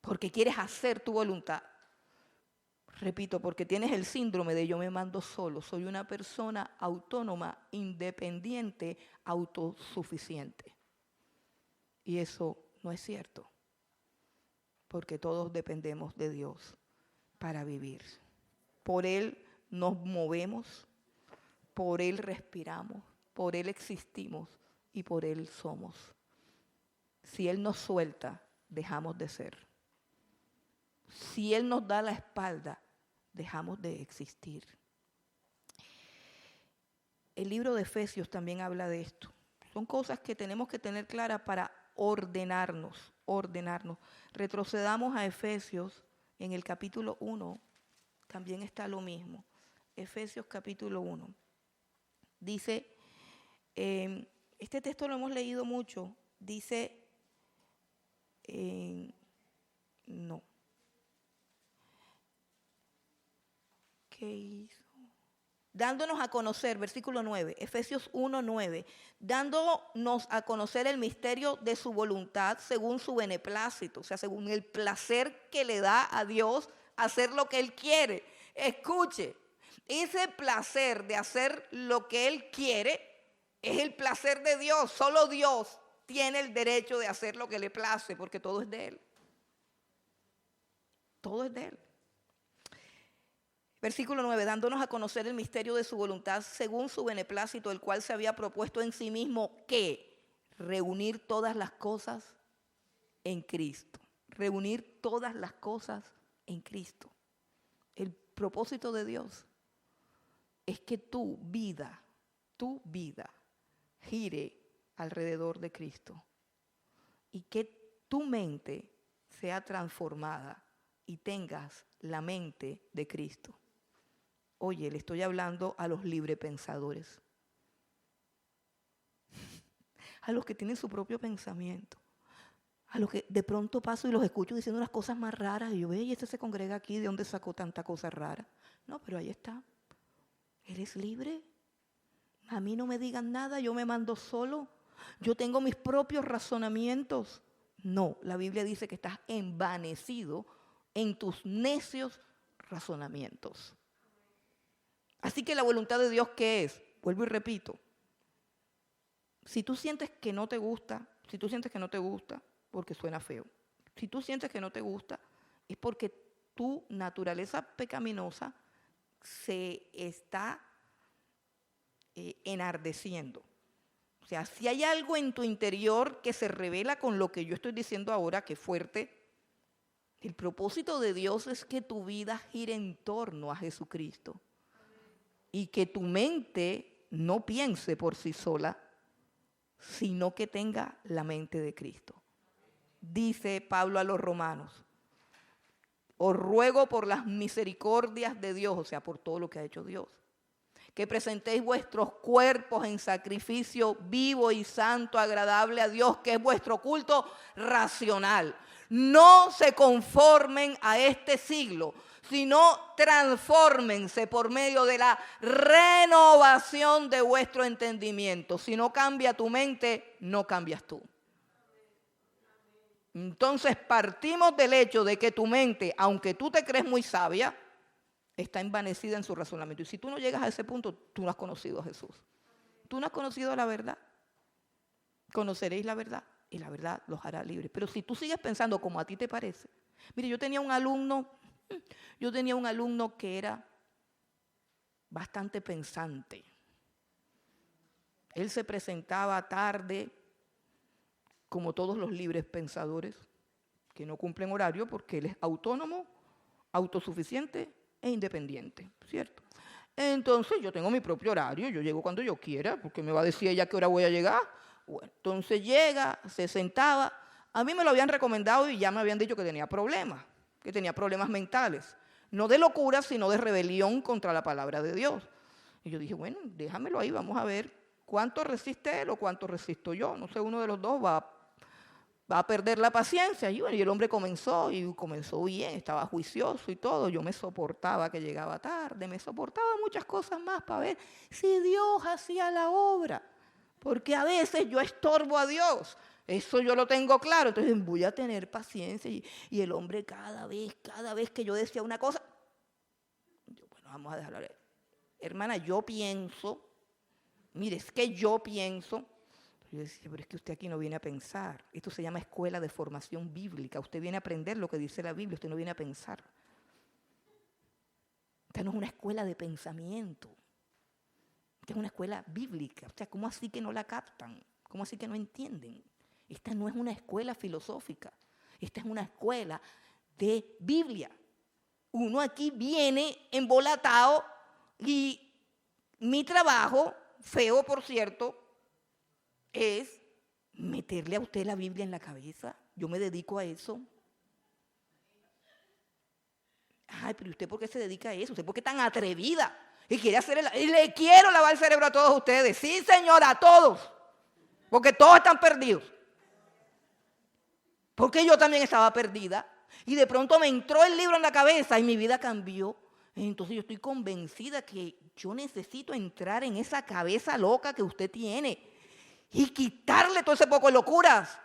Porque quieres hacer tu voluntad. Repito, porque tienes el síndrome de yo me mando solo. Soy una persona autónoma, independiente, autosuficiente. Y eso no es cierto. Porque todos dependemos de Dios para vivir. Por Él nos movemos, por Él respiramos, por Él existimos y por Él somos. Si Él nos suelta, dejamos de ser. Si Él nos da la espalda, dejamos de existir. El libro de Efesios también habla de esto. Son cosas que tenemos que tener claras para ordenarnos. Retrocedamos a Efesios en el capítulo 1. También está lo mismo. Efesios capítulo 1. Dice, este texto lo hemos leído mucho. Dice, no. ¿Qué hizo? Dándonos a conocer, versículo 9, Efesios 1, 9. Dándonos a conocer el misterio de su voluntad según su beneplácito. O sea, según el placer que le da a Dios hacer lo que Él quiere. Escuche, ese placer de hacer lo que Él quiere es el placer de Dios. Solo Dios tiene el derecho de hacer lo que le place, porque todo es de Él. Todo es de Él. Versículo 9, dándonos a conocer el misterio de su voluntad según su beneplácito, el cual se había propuesto en sí mismo, ¿qué? Reunir todas las cosas en Cristo. Reunir todas las cosas en Cristo. El propósito de Dios es que tu vida gire alrededor de Cristo y que tu mente sea transformada y tengas la mente de Cristo. Oye, le estoy hablando a los librepensadores, a los que tienen su propio pensamiento, a los que de pronto paso y los escucho diciendo unas cosas más raras y yo veo, y este se congrega aquí, ¿de dónde sacó tanta cosa rara? No, pero ahí está. ¿Eres libre? A mí no me digan nada, yo me mando solo, yo tengo mis propios razonamientos. No, la Biblia dice que estás envanecido en tus necios razonamientos. Así que la voluntad de Dios, ¿qué es? Vuelvo y repito. Si tú sientes que no te gusta, porque suena feo. Si tú sientes que no te gusta, es porque tu naturaleza pecaminosa se está enardeciendo. O sea, si hay algo en tu interior que se revela con lo que yo estoy diciendo ahora, que es fuerte, el propósito de Dios es que tu vida gire en torno a Jesucristo. Y que tu mente no piense por sí sola, sino que tenga la mente de Cristo. Dice Pablo a los romanos, os ruego por las misericordias de Dios, o sea, por todo lo que ha hecho Dios, que presentéis vuestros cuerpos en sacrificio vivo y santo, agradable a Dios, que es vuestro culto racional. No se conformen a este siglo, sino transfórmense por medio de la renovación de vuestro entendimiento. Si no cambia tu mente, no cambias tú. Entonces partimos del hecho de que tu mente, aunque tú te crees muy sabia, está envanecida en su razonamiento. Y si tú no llegas a ese punto, tú no has conocido a Jesús. tú no has conocido la verdad. Conoceréis la verdad y la verdad los hará libres. Pero si tú sigues pensando como a ti te parece. Mire, yo tenía un alumno que era bastante pensante. Él se presentaba tarde, como todos los libres pensadores, que no cumplen horario porque él es autónomo, autosuficiente e independiente, ¿cierto? Entonces yo tengo mi propio horario, yo llego cuando yo quiera, porque me va a decir ella a qué hora voy a llegar. Bueno, entonces llega, se sentaba, a mí me lo habían recomendado y ya me habían dicho que tenía problemas mentales, no de locura, sino de rebelión contra la palabra de Dios. Y yo dije, bueno, déjamelo ahí, vamos a ver cuánto resiste él o cuánto resisto yo. No sé, uno de los dos va a perder la paciencia. Y bueno, y el hombre comenzó bien, estaba juicioso y todo. Yo me soportaba que llegaba tarde, me soportaba muchas cosas más para ver si Dios hacía la obra. Porque a veces yo estorbo a Dios. Eso yo lo tengo claro. Entonces voy a tener paciencia. Y el hombre cada vez que yo decía una cosa, bueno, vamos a dejarlo. Hermana, yo pienso, mire, es que yo pienso. Yo decía, pero es que usted aquí no viene a pensar. Esto se llama escuela de formación bíblica. Usted viene a aprender lo que dice la Biblia, usted no viene a pensar. Esta no es una escuela de pensamiento. Esta es una escuela bíblica. O sea, ¿cómo así que no la captan? ¿Cómo así que no entienden? Esta no es una escuela filosófica. Esta es una escuela de Biblia. Uno aquí viene embolatado y mi trabajo, feo por cierto, es meterle a usted la Biblia en la cabeza. Yo me dedico a eso. Ay, pero ¿usted por qué se dedica a eso? ¿Usted por qué tan atrevida? Y quiere hacer y le quiero lavar el cerebro a todos ustedes. Sí, señora, a todos. Porque todos están perdidos. Porque yo también estaba perdida. Y de pronto me entró el libro en la cabeza y mi vida cambió. Entonces yo estoy convencida que yo necesito entrar en esa cabeza loca que usted tiene y quitarle todo ese poco de locuras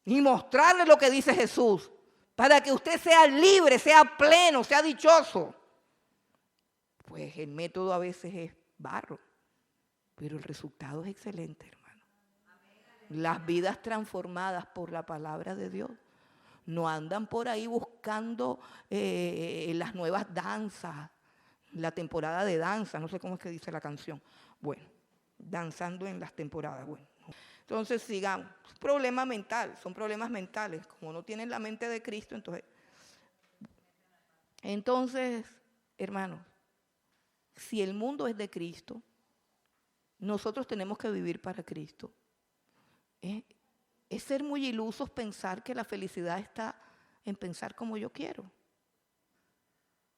y mostrarle lo que dice Jesús para que usted sea libre, sea pleno, sea dichoso. Pues el método a veces es barro, pero el resultado es excelente, hermano. Las vidas transformadas por la palabra de Dios no andan por ahí buscando las nuevas danzas, la temporada de danza, no sé cómo es que dice la canción. Bueno, danzando en las temporadas. Bueno, entonces sigamos. Problema mental, son problemas mentales. Como no tienen la mente de Cristo, entonces, hermanos, si el mundo es de Cristo, nosotros tenemos que vivir para Cristo. Es ser muy ilusos pensar que la felicidad está en pensar como yo quiero,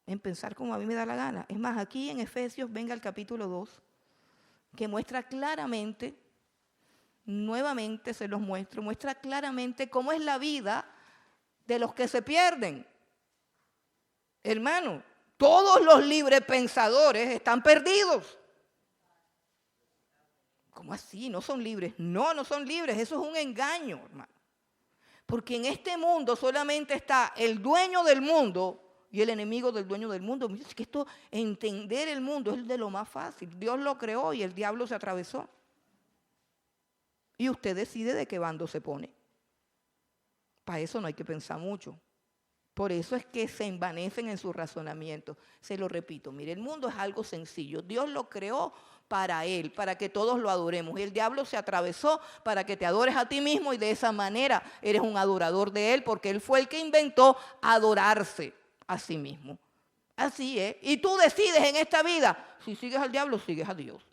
en pensar como a mí me da la gana. Es más, aquí en Efesios, venga el capítulo 2, que muestra claramente, nuevamente se los muestra claramente cómo es la vida de los que se pierden. Hermano, todos los libres pensadores están perdidos. ¿Cómo así? ¿No son libres? No, no son libres. Eso es un engaño, hermano. Porque en este mundo solamente está el dueño del mundo y el enemigo del dueño del mundo. Es que entender el mundo es de lo más fácil. Dios lo creó y el diablo se atravesó. Y usted decide de qué bando se pone. Para eso no hay que pensar mucho. Por eso es que se envanecen en su razonamiento. Se lo repito, mire, el mundo es algo sencillo. Dios lo creó para Él, para que todos lo adoremos. Y el diablo se atravesó para que te adores a ti mismo y de esa manera eres un adorador de Él, porque Él fue el que inventó adorarse a sí mismo. Así es. Y tú decides en esta vida, si sigues al diablo, sigues a Dios.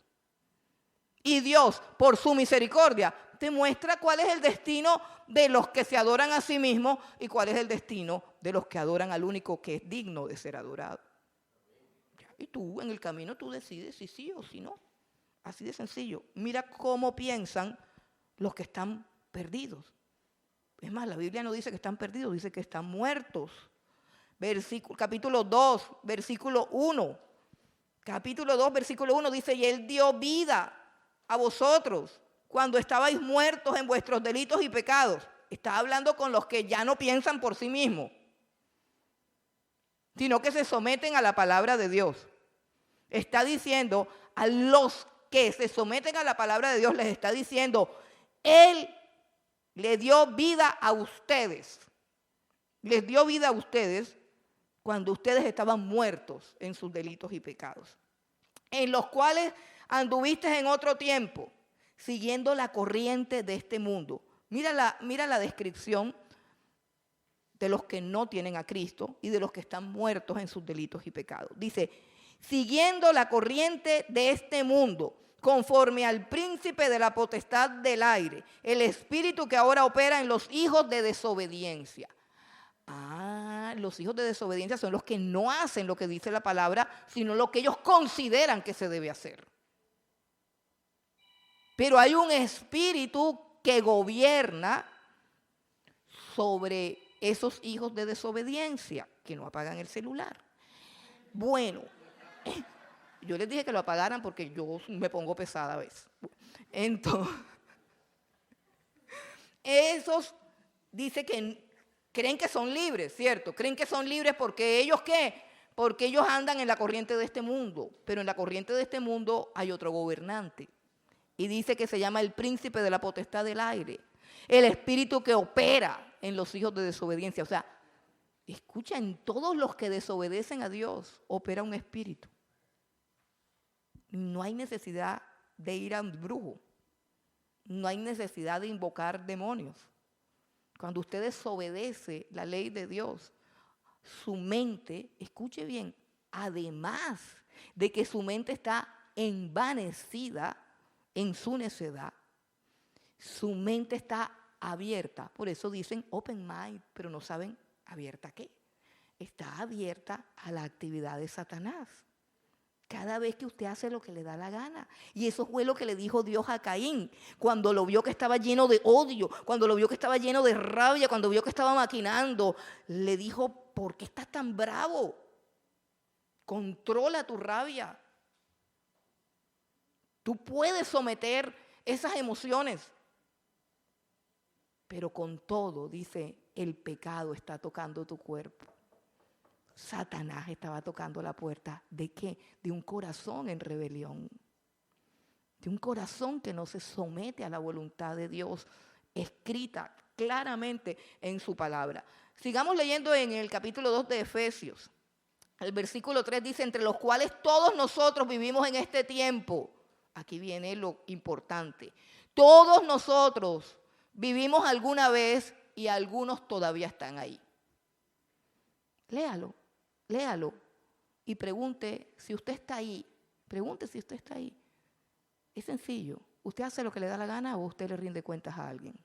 Y Dios, por su misericordia, te muestra cuál es el destino de los que se adoran a sí mismos y cuál es el destino de los que adoran al único que es digno de ser adorado. Y tú, en el camino, tú decides si sí o si no. Así de sencillo. Mira cómo piensan los que están perdidos. Es más, la Biblia no dice que están perdidos, dice que están muertos. Capítulo 2, versículo 1. Capítulo 2, versículo 1 dice, y Él dio vida a vosotros cuando estabais muertos en vuestros delitos y pecados. Está hablando con los que ya no piensan por sí mismos, sino que se someten a la palabra de Dios. Está diciendo a los que se someten a la palabra de Dios, les está diciendo, Él le dio vida a ustedes. Les dio vida a ustedes cuando ustedes estaban muertos en sus delitos y pecados, en los cuales anduviste en otro tiempo, siguiendo la corriente de este mundo. Mira la descripción de los que no tienen a Cristo y de los que están muertos en sus delitos y pecados. Dice, siguiendo la corriente de este mundo, conforme al príncipe de la potestad del aire, el espíritu que ahora opera en los hijos de desobediencia. Los hijos de desobediencia son los que no hacen lo que dice la palabra, sino lo que ellos consideran que se debe hacer. Pero hay un espíritu que gobierna sobre esos hijos de desobediencia que no apagan el celular. Bueno, yo les dije que lo apagaran porque yo me pongo pesada a veces. Entonces, esos dice que creen que son libres, ¿cierto? Creen que son libres porque ellos ¿qué? Porque ellos andan en la corriente de este mundo. Pero en la corriente de este mundo hay otro gobernante. Y dice que se llama el príncipe de la potestad del aire. El espíritu que opera en los hijos de desobediencia. O sea, escucha, en todos los que desobedecen a Dios opera un espíritu. No hay necesidad de ir a un brujo. No hay necesidad de invocar demonios. Cuando usted desobedece la ley de Dios, su mente, escuche bien, además de que su mente está envanecida en su necedad, su mente está abierta. Por eso dicen open mind, pero no saben abierta a qué. Está abierta a la actividad de Satanás. Cada vez que usted hace lo que le da la gana. Y eso fue lo que le dijo Dios a Caín, cuando lo vio que estaba lleno de odio, cuando lo vio que estaba lleno de rabia, cuando vio que estaba maquinando. Le dijo, ¿por qué estás tan bravo? Controla tu rabia. Tú puedes someter esas emociones. Pero con todo, dice, el pecado está tocando tu cuerpo. Satanás estaba tocando la puerta ¿de qué? De un corazón en rebelión. De un corazón que no se somete a la voluntad de Dios, escrita claramente en su palabra. Sigamos leyendo en el capítulo 2 de Efesios. El versículo 3 dice, entre los cuales todos nosotros vivimos en este tiempo. Aquí viene lo importante. Todos nosotros vivimos alguna vez y algunos todavía están ahí. Léalo y pregunte si usted está ahí. Pregunte si usted está ahí. Es sencillo. ¿Usted hace lo que le da la gana o usted le rinde cuentas a alguien?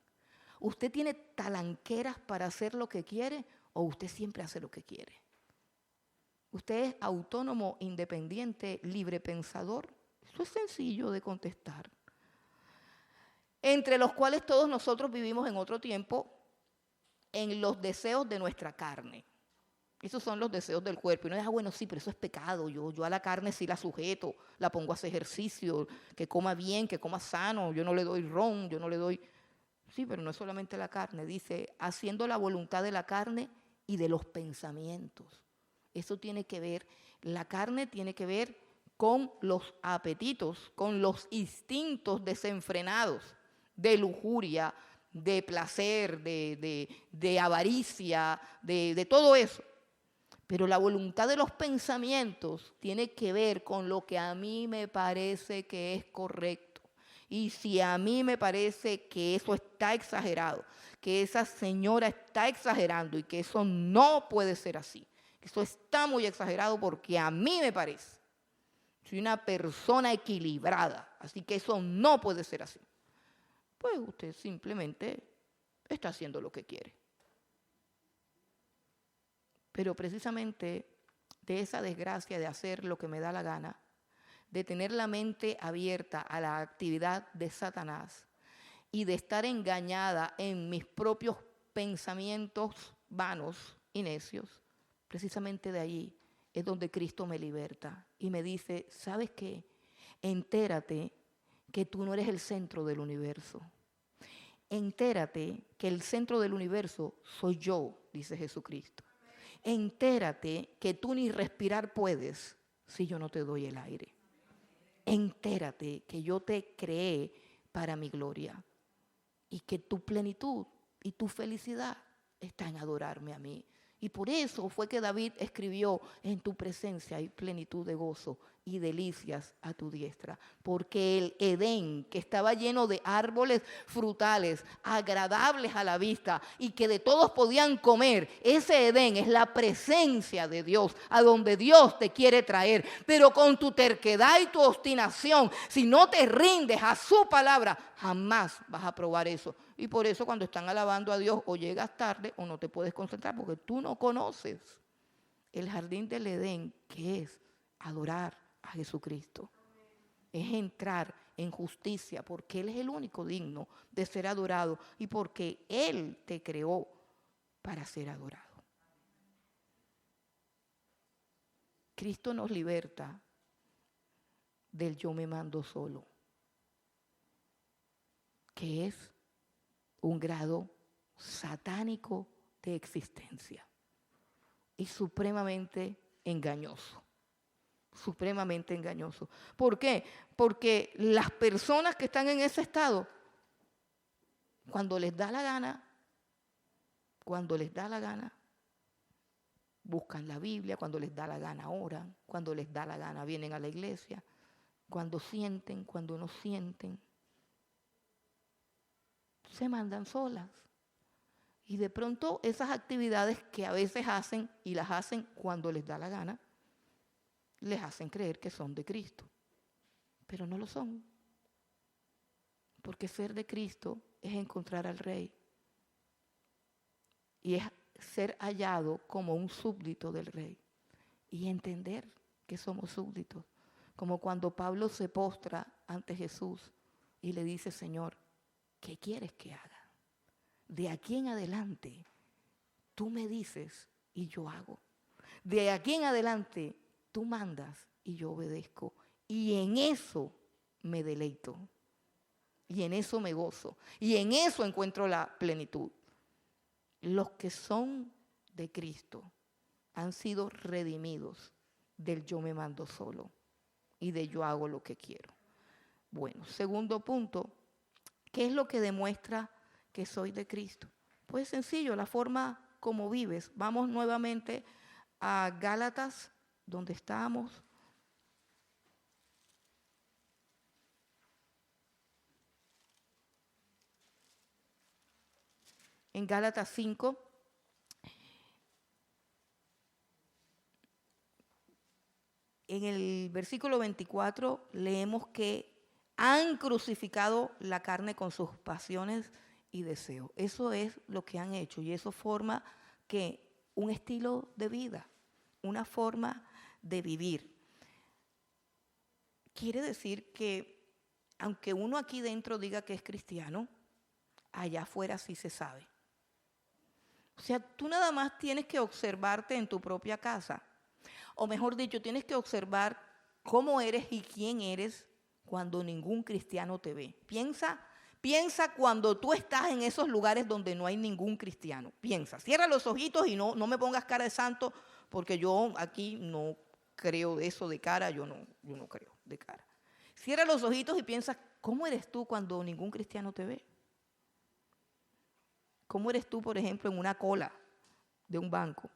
¿Usted tiene talanqueras para hacer lo que quiere o usted siempre hace lo que quiere? ¿Usted es autónomo, independiente, libre pensador? Eso es sencillo de contestar. Entre los cuales todos nosotros vivimos en otro tiempo en los deseos de nuestra carne. Esos son los deseos del cuerpo. Y uno dice, bueno, sí, pero eso es pecado. Yo a la carne sí la sujeto, la pongo a hacer ejercicio, que coma bien, que coma sano. Yo no le doy ron, yo no le doy... Sí, pero no es solamente la carne. Dice, haciendo la voluntad de la carne y de los pensamientos. Eso tiene que ver, la carne tiene que ver con los apetitos, con los instintos desenfrenados de lujuria, de placer, de avaricia, de todo eso. Pero la voluntad de los pensamientos tiene que ver con lo que a mí me parece que es correcto. Y si a mí me parece que eso está exagerado, que esa señora está exagerando y que eso no puede ser así, que eso está muy exagerado porque a mí me parece. Soy una persona equilibrada, así que eso no puede ser así. Pues usted simplemente está haciendo lo que quiere. Pero precisamente de esa desgracia de hacer lo que me da la gana, de tener la mente abierta a la actividad de Satanás y de estar engañada en mis propios pensamientos vanos y necios, precisamente de allí es donde Cristo me liberta y me dice, ¿sabes qué? Entérate que tú no eres el centro del universo. Entérate que el centro del universo soy yo, dice Jesucristo. Entérate que tú ni respirar puedes si yo no te doy el aire. entérate que yo te creé para mi gloria y que tu plenitud y tu felicidad está en adorarme a mí. Y por eso fue que David escribió: en tu presencia hay plenitud de gozo y delicias a tu diestra. Porque el Edén, que estaba lleno de árboles frutales, agradables a la vista y que de todos podían comer, ese Edén es la presencia de Dios, a donde Dios te quiere traer. Pero con tu terquedad y tu obstinación, si no te rindes a su palabra, jamás vas a probar eso. Y por eso cuando están alabando a Dios, o llegas tarde o no te puedes concentrar, porque tú no conoces el jardín del Edén, que es adorar a Jesucristo. Es entrar en justicia, porque Él es el único digno de ser adorado y porque Él te creó para ser adorado. Cristo nos liberta del yo me mando solo, que es un grado satánico de existencia y supremamente engañoso. Supremamente engañoso. ¿Por qué? Porque las personas que están en ese estado, cuando les da la gana, buscan la Biblia, cuando les da la gana oran, cuando les da la gana vienen a la iglesia, cuando sienten, cuando no sienten, se mandan solas. Y de pronto esas actividades que a veces hacen y las hacen cuando les da la gana, les hacen creer que son de Cristo, pero no lo son. Porque ser de Cristo es encontrar al Rey y es ser hallado como un súbdito del Rey y entender que somos súbditos. Como cuando Pablo se postra ante Jesús y le dice: Señor, ¿qué quieres que haga? De aquí en adelante, tú me dices y yo hago. De aquí en adelante, tú mandas y yo obedezco. Y en eso me deleito. Y en eso me gozo. Y en eso encuentro la plenitud. Los que son de Cristo han sido redimidos del yo me mando solo y de yo hago lo que quiero. Bueno, segundo punto, ¿qué es lo que demuestra que soy de Cristo? Pues sencillo, la forma como vives. Vamos nuevamente a Gálatas, donde estábamos. En Gálatas 5, en el versículo 24, leemos que han crucificado la carne con sus pasiones y deseos. Eso es lo que han hecho y eso forma que un estilo de vida, una forma de vivir. Quiere decir que aunque uno aquí dentro diga que es cristiano, allá afuera sí se sabe. O sea, tú nada más tienes que observarte en tu propia casa. O mejor dicho, tienes que observar cómo eres y quién eres cuando ningún cristiano te ve. Piensa cuando tú estás en esos lugares donde no hay ningún cristiano. Piensa, cierra los ojitos y no me pongas cara de santo, porque yo aquí no creo de eso de cara, yo no creo de cara. Cierra los ojitos y piensa, ¿cómo eres tú cuando ningún cristiano te ve? ¿Cómo eres tú, por ejemplo, en una cola de un banco?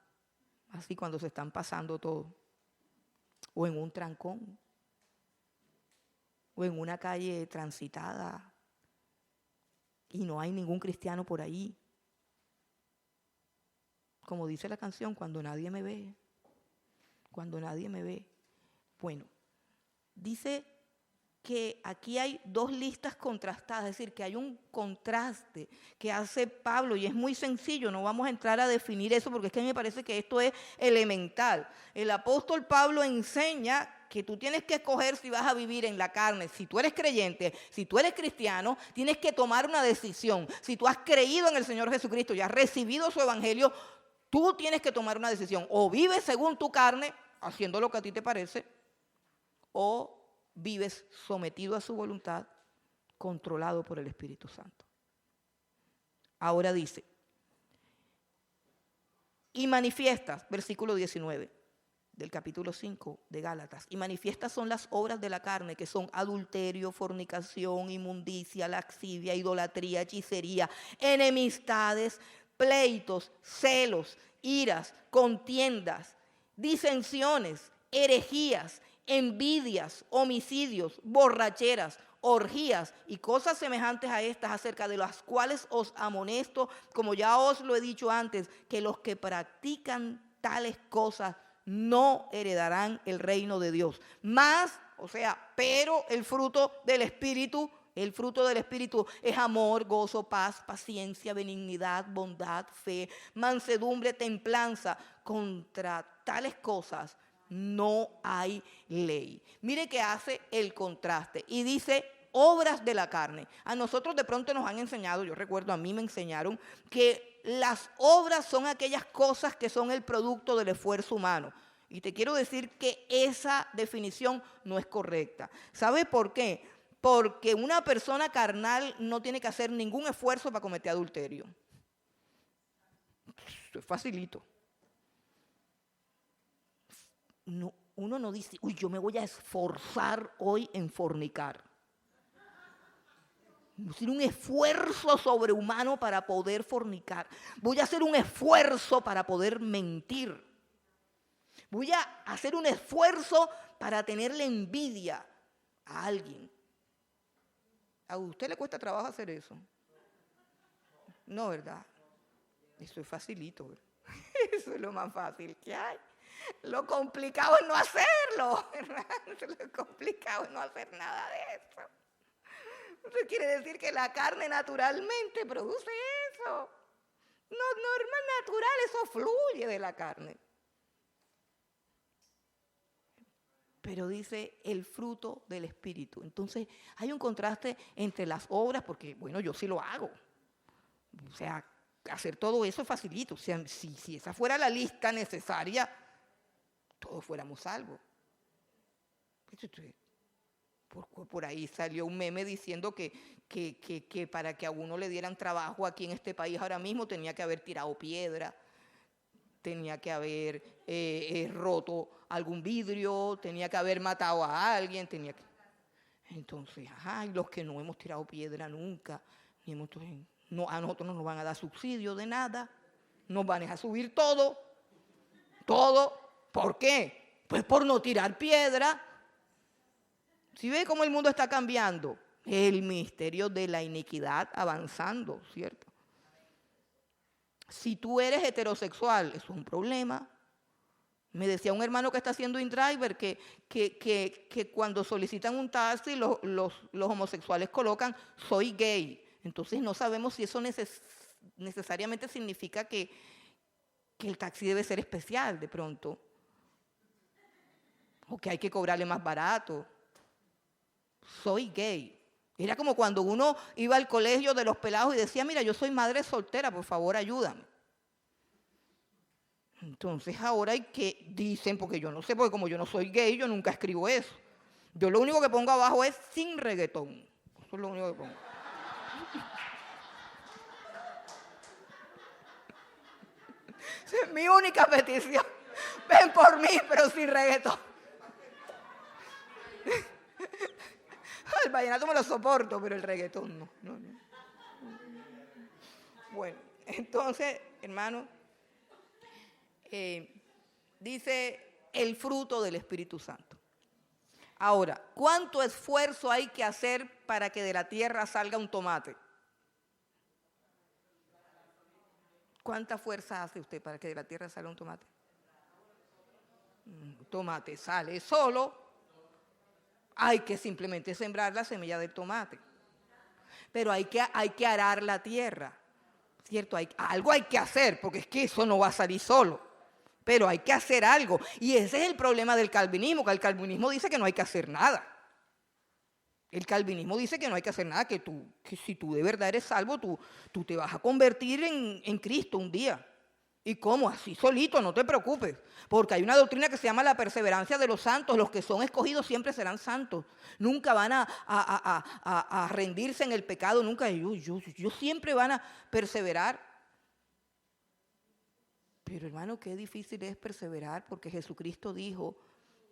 Así cuando se están pasando todo. O en un trancón. O en una calle transitada. Y no hay ningún cristiano por ahí. Como dice la canción, cuando nadie me ve. Cuando nadie me ve. Bueno, dice que aquí hay dos listas contrastadas, es decir, que hay un contraste que hace Pablo y es muy sencillo, no vamos a entrar a definir eso porque es que a mí me parece que esto es elemental. El apóstol Pablo enseña que tú tienes que escoger si vas a vivir en la carne. Si tú eres creyente, si tú eres cristiano, tienes que tomar una decisión. Si tú has creído en el Señor Jesucristo y has recibido su evangelio, tú tienes que tomar una decisión. O vives según tu carne, haciendo lo que a ti te parece, o vives sometido a su voluntad, controlado por el Espíritu Santo. Ahora dice, y manifiestas, versículo 19, del capítulo 5 de Gálatas. Y manifiestas son las obras de la carne, que son adulterio, fornicación, inmundicia, lascivia, idolatría, hechicería, enemistades, pleitos, celos, iras, contiendas, disensiones, herejías, envidias, homicidios, borracheras, orgías y cosas semejantes a estas, acerca de las cuales os amonesto, como ya os lo he dicho antes, que los que practican tales cosas no heredarán el reino de Dios. Más, pero el fruto del Espíritu es amor, gozo, paz, paciencia, benignidad, bondad, fe, mansedumbre, templanza. Contra tales cosas no hay ley. Mire que hace el contraste y dice obras de la carne. A nosotros de pronto nos han enseñado, yo recuerdo, a mí me enseñaron que las obras son aquellas cosas que son el producto del esfuerzo humano. Y te quiero decir que esa definición no es correcta. ¿Sabe por qué? Porque una persona carnal no tiene que hacer ningún esfuerzo para cometer adulterio. Esto es facilito. No, uno no dice, uy, yo me voy a esforzar hoy en fornicar. Voy a hacer un esfuerzo sobrehumano para poder fornicar. Voy a hacer un esfuerzo para poder mentir. Voy a hacer un esfuerzo para tenerle envidia a alguien. ¿A usted le cuesta trabajo hacer eso? No, ¿verdad? Eso es facilito, ¿verdad? Eso es lo más fácil que hay. Lo complicado es no hacerlo, ¿verdad? Lo complicado es no hacer nada de eso. Eso quiere decir que la carne naturalmente produce eso. No, normal, natural, eso fluye de la carne. Pero dice el fruto del Espíritu. Entonces hay un contraste entre las obras, porque bueno, yo sí lo hago. O sea, hacer todo eso es facilito. O sea, si esa fuera la lista necesaria, todos fuéramos salvos. Por ahí salió un meme diciendo que para que a uno le dieran trabajo aquí en este país ahora mismo tenía que haber tirado piedra, tenía que haber roto algún vidrio, tenía que haber matado a alguien, Entonces, y los que no hemos tirado piedra nunca, a nosotros no nos van a dar subsidio de nada, nos van a subir todo. ¿Por qué? Pues por no tirar piedra. ¿Sí ve cómo el mundo está cambiando? El misterio de la iniquidad avanzando, ¿cierto? Si tú eres heterosexual, eso es un problema. Me decía un hermano que está haciendo InDriver que cuando solicitan un taxi, los homosexuales colocan soy gay. Entonces no sabemos si eso necesariamente significa que el taxi debe ser especial de pronto. O que hay que cobrarle más barato. Soy gay. Era como cuando uno iba al colegio de los pelados y decía, mira, yo soy madre soltera, por favor, ayúdame. Entonces ahora dicen, porque yo no sé, porque como yo no soy gay, yo nunca escribo eso. Yo lo único que pongo abajo es sin reggaetón. Eso es lo único que pongo. Esa es mi única petición. Ven por mí, pero sin reggaetón. El vallenato me lo soporto, pero el reggaetón no. Bueno, entonces, hermano, dice el fruto del Espíritu Santo. Ahora, ¿cuánto esfuerzo hay que hacer para que de la tierra salga un tomate? ¿Cuánta fuerza hace usted para que de la tierra salga un tomate? Un tomate sale solo. Hay que simplemente sembrar la semilla del tomate. Pero hay que arar la tierra, ¿cierto? Algo hay que hacer, porque es que eso no va a salir solo. Pero hay que hacer algo. Y ese es el problema del calvinismo, que el calvinismo dice que no hay que hacer nada. El calvinismo dice que no hay que hacer nada, que si tú de verdad eres salvo, tú te vas a convertir en Cristo un día. ¿Y cómo? Así solito, no te preocupes. Porque hay una doctrina que se llama la perseverancia de los santos. Los que son escogidos siempre serán santos. Nunca van a rendirse en el pecado. Nunca. Ellos siempre van a perseverar. Pero hermano, qué difícil es perseverar, porque Jesucristo dijo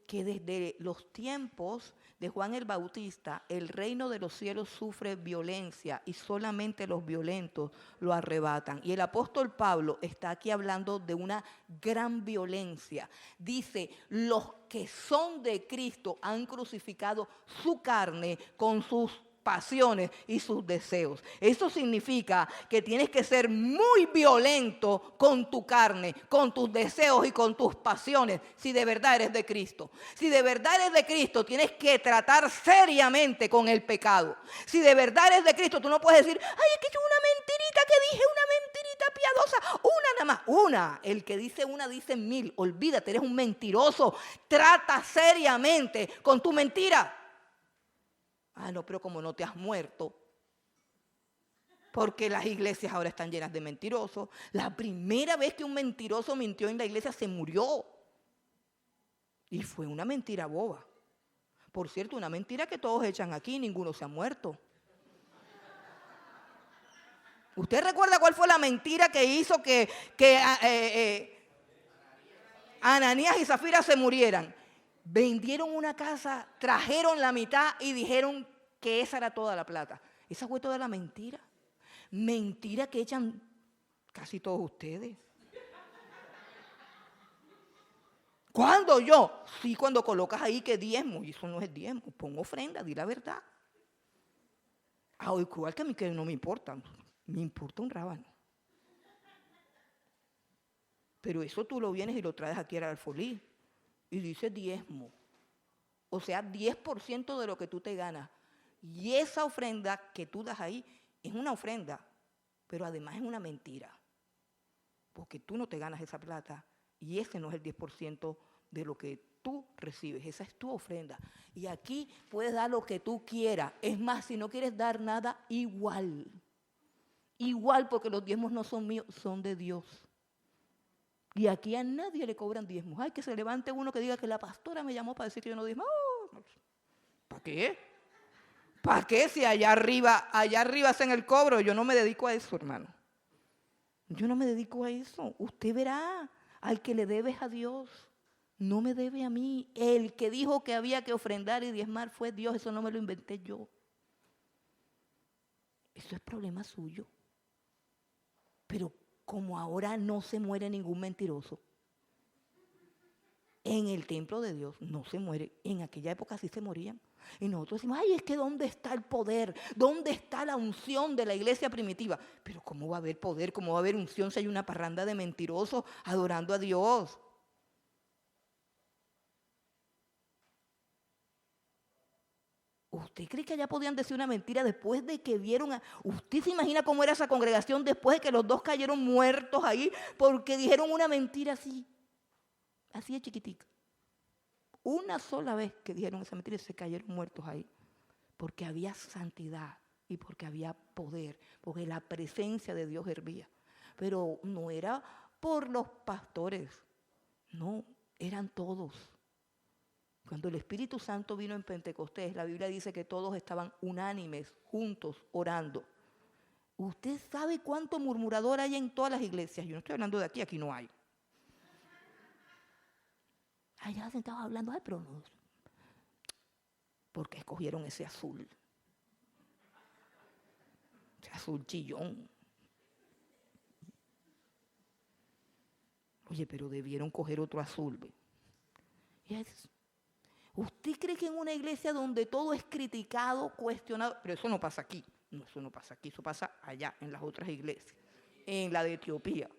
que desde los tiempos de Juan el Bautista, el reino de los cielos sufre violencia y solamente los violentos lo arrebatan. Y el apóstol Pablo está aquí hablando de una gran violencia. Dice, los que son de Cristo han crucificado su carne con sus pasiones y sus deseos. Eso significa que tienes que ser muy violento con tu carne, con tus deseos y con tus pasiones, si de verdad eres de Cristo. Si de verdad eres de Cristo, tienes que tratar seriamente con el pecado. Si de verdad eres de Cristo, tú no puedes decir, ay, es que es una mentirita que dije, una mentirita piadosa, una nada más, una. El que dice una dice mil. Olvídate, eres un mentiroso. Trata seriamente con tu mentira. Ah, no, pero como no te has muerto, porque las iglesias ahora están llenas de mentirosos. La primera vez que un mentiroso mintió en la iglesia se murió. Y fue una mentira boba. Por cierto, una mentira que todos echan aquí y ninguno se ha muerto. ¿Usted recuerda cuál fue la mentira que hizo que Ananías y Zafira se murieran? Vendieron una casa, trajeron la mitad y dijeron que esa era toda la plata. Esa fue toda la mentira. Mentira que echan casi todos ustedes. ¿Cuándo yo? Sí, cuando colocas ahí que diezmo. Y eso no es diezmo. Pon ofrenda, di la verdad. Igual que a mí que no me importa. Me importa un rábano. Pero eso tú lo vienes y lo traes aquí al alfolí. Y dice diezmo, o sea, 10% de lo que tú te ganas. Y esa ofrenda que tú das ahí es una ofrenda, pero además es una mentira. Porque tú no te ganas esa plata y ese no es el 10% de lo que tú recibes. Esa es tu ofrenda. Y aquí puedes dar lo que tú quieras. Es más, si no quieres dar nada, igual. Igual, porque los diezmos no son míos, son de Dios. Y aquí a nadie le cobran diezmos. Ay, que se levante uno que diga que la pastora me llamó para decir que yo no diezmo. ¿Para qué? ¿Para qué si allá arriba hacen el cobro? Yo no me dedico a eso, hermano. Yo no me dedico a eso. Usted verá, al que le debes a Dios, no me debe a mí. El que dijo que había que ofrendar y diezmar fue Dios. Eso no me lo inventé yo. Eso es problema suyo. Pero como ahora no se muere ningún mentiroso, en el templo de Dios no se muere. En aquella época sí se morían. Y nosotros decimos, ay, es que ¿dónde está el poder? ¿Dónde está la unción de la iglesia primitiva? Pero ¿cómo va a haber poder? ¿Cómo va a haber unción si hay una parranda de mentirosos adorando a Dios? ¿Usted cree que allá podían decir una mentira después de que vieron a... ¿Usted se imagina cómo era esa congregación después de que los dos cayeron muertos ahí porque dijeron una mentira así? Así de chiquitica. Una sola vez que dijeron esa mentira se cayeron muertos ahí. Porque había santidad y porque había poder. Porque la presencia de Dios hervía. Pero no era por los pastores. No, eran todos. Cuando el Espíritu Santo vino en Pentecostés, la Biblia dice que todos estaban unánimes, juntos, orando. ¿Usted sabe cuánto murmurador hay en todas las iglesias? Yo no estoy hablando de aquí, aquí no hay. Allá sentados hablando, ay, pero no. Porque escogieron ese azul. Ese azul chillón. Oye, pero debieron coger otro azul. ¿Usted cree que en una iglesia donde todo es criticado, cuestionado? Pero eso no pasa aquí. No, eso no pasa aquí. Eso pasa allá, en las otras iglesias. En la de Etiopía.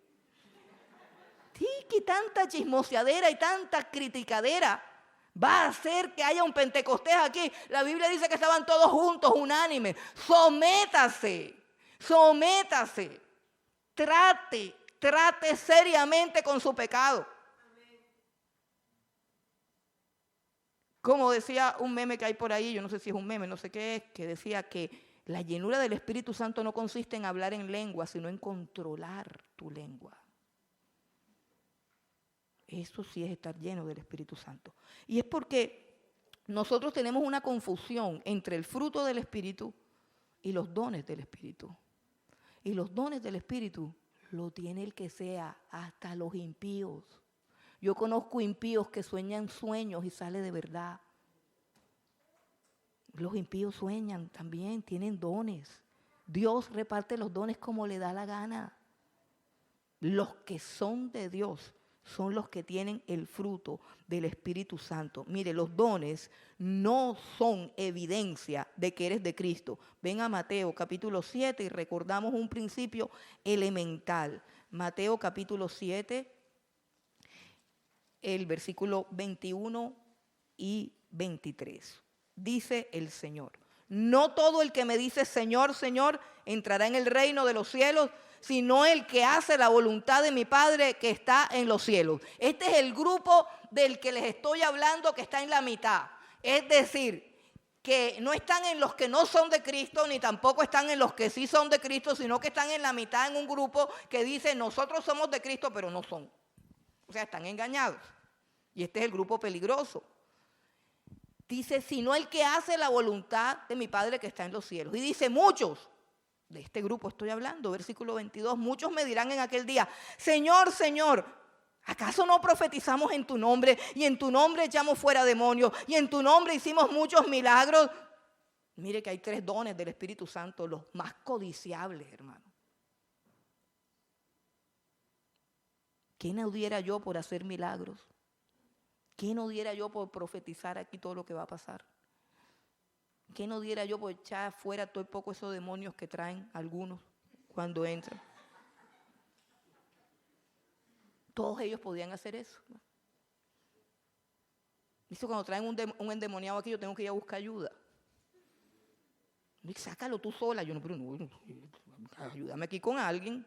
Sí, que tanta chismoseadera y tanta criticadera va a hacer que haya un Pentecostés aquí. La Biblia dice que estaban todos juntos, unánimes. Sométase. Trate seriamente con su pecado. Como decía un meme que hay por ahí, yo no sé si es un meme, no sé qué es, que decía que la llenura del Espíritu Santo no consiste en hablar en lengua, sino en controlar tu lengua. Eso sí es estar lleno del Espíritu Santo. Y es porque nosotros tenemos una confusión entre el fruto del Espíritu y los dones del Espíritu. Y los dones del Espíritu lo tiene el que sea, hasta los impíos. Yo conozco impíos que sueñan sueños y sale de verdad. Los impíos sueñan también, tienen dones. Dios reparte los dones como le da la gana. Los que son de Dios son los que tienen el fruto del Espíritu Santo. Mire, los dones no son evidencia de que eres de Cristo. Ven a Mateo capítulo 7 y recordamos un principio elemental. Mateo capítulo 7, el versículo 21 y 23. Dice el Señor: no todo el que me dice Señor, Señor, entrará en el reino de los cielos, sino el que hace la voluntad de mi Padre que está en los cielos. Este es el grupo del que les estoy hablando, que está en la mitad. Es decir, que no están en los que no son de Cristo, ni tampoco están en los que sí son de Cristo, sino que están en la mitad, en un grupo que dice nosotros somos de Cristo, pero no son. O sea, están engañados. Y este es el grupo peligroso. Dice, sino el que hace la voluntad de mi Padre que está en los cielos. Y dice, muchos, de este grupo estoy hablando, versículo 22, muchos me dirán en aquel día, Señor, Señor, ¿acaso no profetizamos en tu nombre? Y en tu nombre echamos fuera demonios, y en tu nombre hicimos muchos milagros. Mire que hay 3 dones del Espíritu Santo, los más codiciables, hermano. ¿Qué no diera yo por hacer milagros? ¿Qué no diera yo por profetizar aquí todo lo que va a pasar? ¿Qué no diera yo por echar fuera todo el poco esos demonios que traen algunos cuando entran? Todos ellos podían hacer eso. Dice, cuando traen un endemoniado aquí, yo tengo que ir a buscar ayuda. Dice, sácalo tú sola. Yo no, pero no, ayúdame aquí con alguien.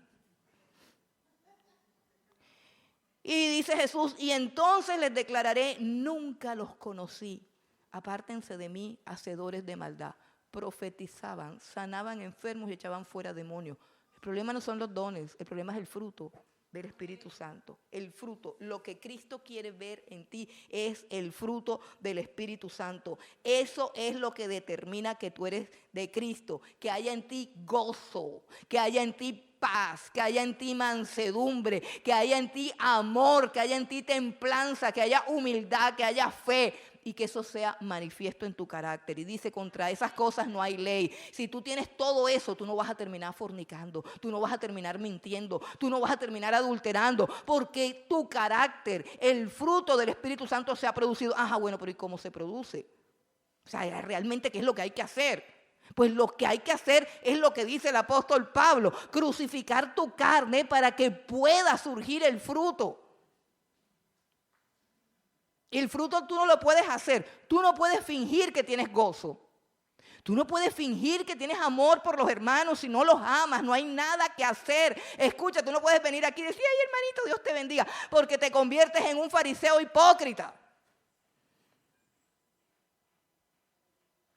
Y dice Jesús, y entonces les declararé, nunca los conocí. Apártense de mí, hacedores de maldad. Profetizaban, sanaban enfermos y echaban fuera demonios. El problema no son los dones, el problema es el fruto del Espíritu Santo. El fruto, lo que Cristo quiere ver en ti es el fruto del Espíritu Santo. Eso es lo que determina que tú eres de Cristo, que haya en ti gozo, que haya en ti paz, que haya en ti mansedumbre, que haya en ti amor, que haya en ti templanza, que haya humildad, que haya fe. Y que eso sea manifiesto en tu carácter. Y dice, contra esas cosas no hay ley. Si tú tienes todo eso, tú no vas a terminar fornicando, tú no vas a terminar mintiendo, tú no vas a terminar adulterando, porque tu carácter, el fruto del Espíritu Santo se ha producido. Ajá, bueno, pero ¿y cómo se produce? O sea, realmente, ¿qué es lo que hay que hacer? Pues lo que hay que hacer es lo que dice el apóstol Pablo, crucificar tu carne para que pueda surgir el fruto. El fruto tú no lo puedes hacer. Tú no puedes fingir que tienes gozo. Tú no puedes fingir que tienes amor por los hermanos si no los amas. No hay nada que hacer. Escucha, tú no puedes venir aquí y decir, ay, hermanito, Dios te bendiga, porque te conviertes en un fariseo hipócrita.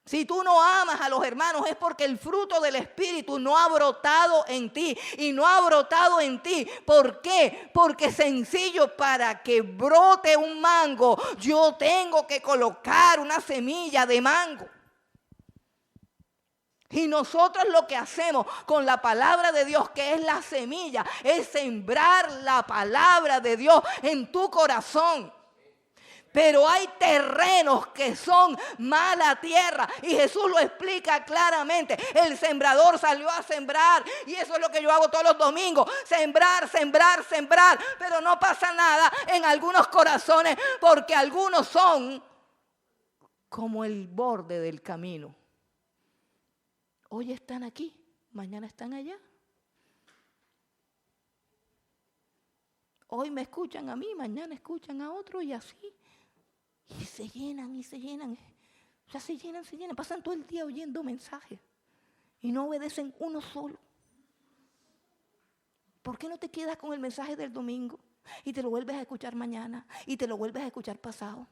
Si tú no amas a los hermanos es porque el fruto del Espíritu no ha brotado en ti. Y no ha brotado en ti. ¿Por qué? Porque sencillo, para que brote un mango, yo tengo que colocar una semilla de mango. Y nosotros lo que hacemos con la palabra de Dios, que es la semilla, es sembrar la palabra de Dios en tu corazón. Pero hay terrenos que son mala tierra y Jesús lo explica claramente. El sembrador salió a sembrar y eso es lo que yo hago todos los domingos. Sembrar, sembrar, sembrar. Pero no pasa nada en algunos corazones porque algunos son como el borde del camino. Hoy están aquí, mañana están allá. Hoy me escuchan a mí, mañana escuchan a otro y así. Y se llenan y se llenan. O sea, se llenan. Pasan todo el día oyendo mensajes y no obedecen uno solo. ¿Por qué no te quedas con el mensaje del domingo y te lo vuelves a escuchar mañana y te lo vuelves a escuchar pasado?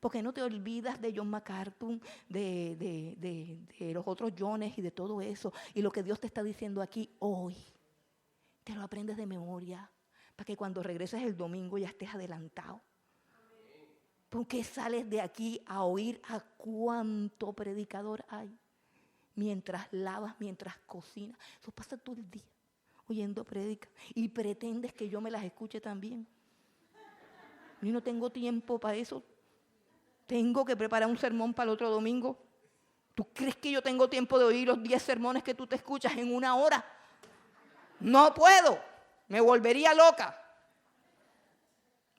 ¿Por qué no te olvidas de John MacArthur, de los otros Johnes y de todo eso? Y lo que Dios te está diciendo aquí hoy, te lo aprendes de memoria para que cuando regreses el domingo ya estés adelantado. ¿Por qué sales de aquí a oír a cuánto predicador hay? Mientras lavas, mientras cocinas. Eso pasa todo el día. oyendo prédicas y pretendes que yo me las escuche también. Yo no tengo tiempo para eso. Tengo que preparar un sermón para el otro domingo. ¿Tú crees que yo tengo tiempo de oír los 10 sermones que tú te escuchas en una hora? No puedo. Me volvería loca.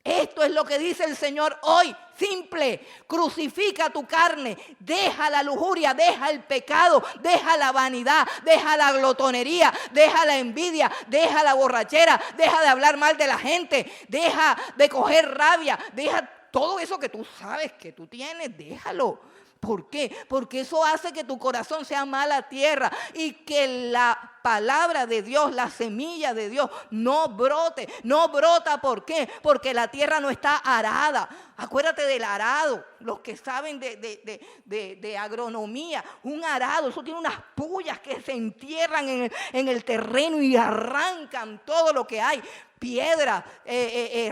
Esto es lo que dice el Señor hoy, simple. Crucifica tu carne, deja la lujuria, deja el pecado, deja la vanidad, deja la glotonería, deja la envidia, deja la borrachera, deja de hablar mal de la gente, deja de coger rabia, deja todo eso que tú sabes que tú tienes, déjalo. ¿Por qué? Porque eso hace que tu corazón sea mala tierra y que la palabra de Dios, la semilla de Dios no brote. No brota, ¿por qué? Porque la tierra no está arada. Acuérdate del arado, los que saben de agronomía. Un arado, eso tiene unas pullas que se entierran en el terreno y arrancan todo lo que hay. Piedras,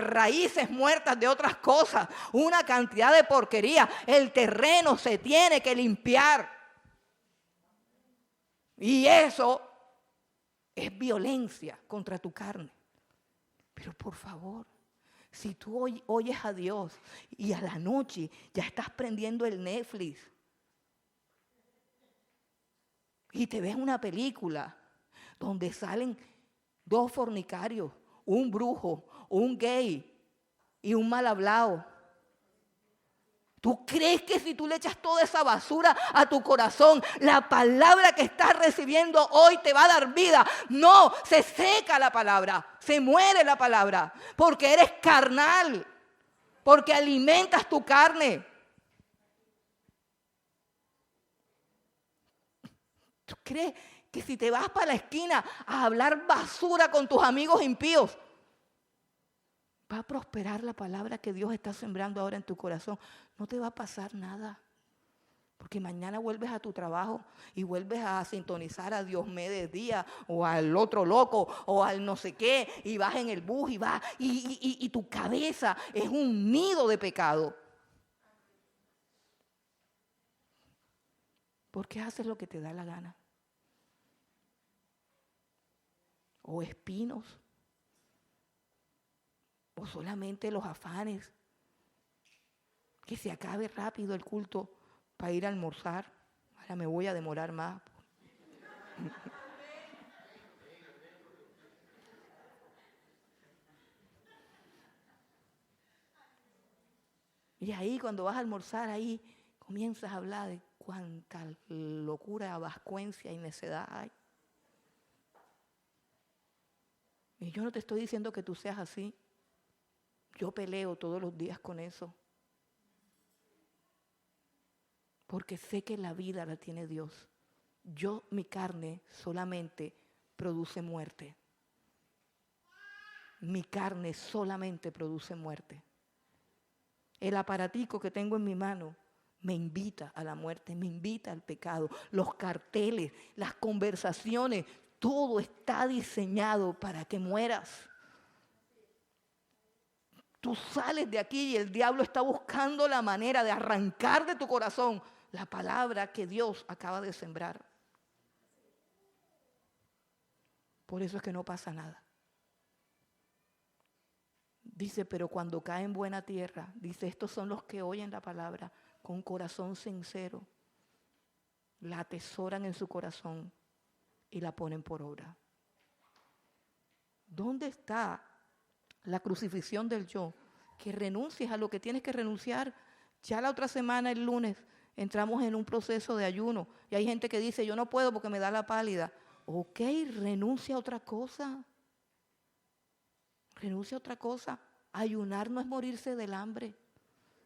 raíces muertas de otras cosas, una cantidad de porquería. El terreno se tiene que limpiar. Y eso es violencia contra tu carne. Pero por favor, si tú oyes a Dios y a la noche ya estás prendiendo el Netflix y te ves una película donde salen 2 fornicarios, un brujo, un gay y un mal hablado. ¿Tú crees que si tú le echas toda esa basura a tu corazón, la palabra que estás recibiendo hoy te va a dar vida? No, se seca la palabra, se muere la palabra, porque eres carnal, porque alimentas tu carne. ¿Tú crees que si te vas para la esquina a hablar basura con tus amigos impíos, va a prosperar la palabra que Dios está sembrando ahora en tu corazón? No te va a pasar nada. Porque mañana vuelves a tu trabajo y vuelves a sintonizar a Dios Mediodía o al otro loco o al no sé qué, y vas en el bus y vas y tu cabeza es un nido de pecado. ¿Por qué haces lo que te da la gana? O espinos, o solamente los afanes, que se acabe rápido el culto para ir a almorzar. Ahora me voy a demorar más. Y ahí cuando vas a almorzar, ahí comienzas a hablar de cuánta locura, vascuencia y necedad hay. Y yo no te estoy diciendo que tú seas así. Yo peleo todos los días con eso. Porque sé que la vida la tiene Dios. Mi carne solamente produce muerte. Mi carne solamente produce muerte. El aparatico que tengo en mi mano me invita a la muerte, me invita al pecado. Los carteles, las conversaciones, todo está diseñado para que mueras. Tú sales de aquí y el diablo está buscando la manera de arrancar de tu corazón la palabra que Dios acaba de sembrar. Por eso es que no pasa nada. Dice, pero cuando cae en buena tierra, dice, estos son los que oyen la palabra con corazón sincero, la atesoran en su corazón y la ponen por obra. ¿Dónde está la crucifixión del yo? Que renuncies a lo que tienes que renunciar. Ya la otra semana, el lunes, entramos en un proceso de ayuno y hay gente que dice, yo no puedo porque me da la pálida. Ok, renuncia a otra cosa. Renuncia a otra cosa. Ayunar no es morirse del hambre.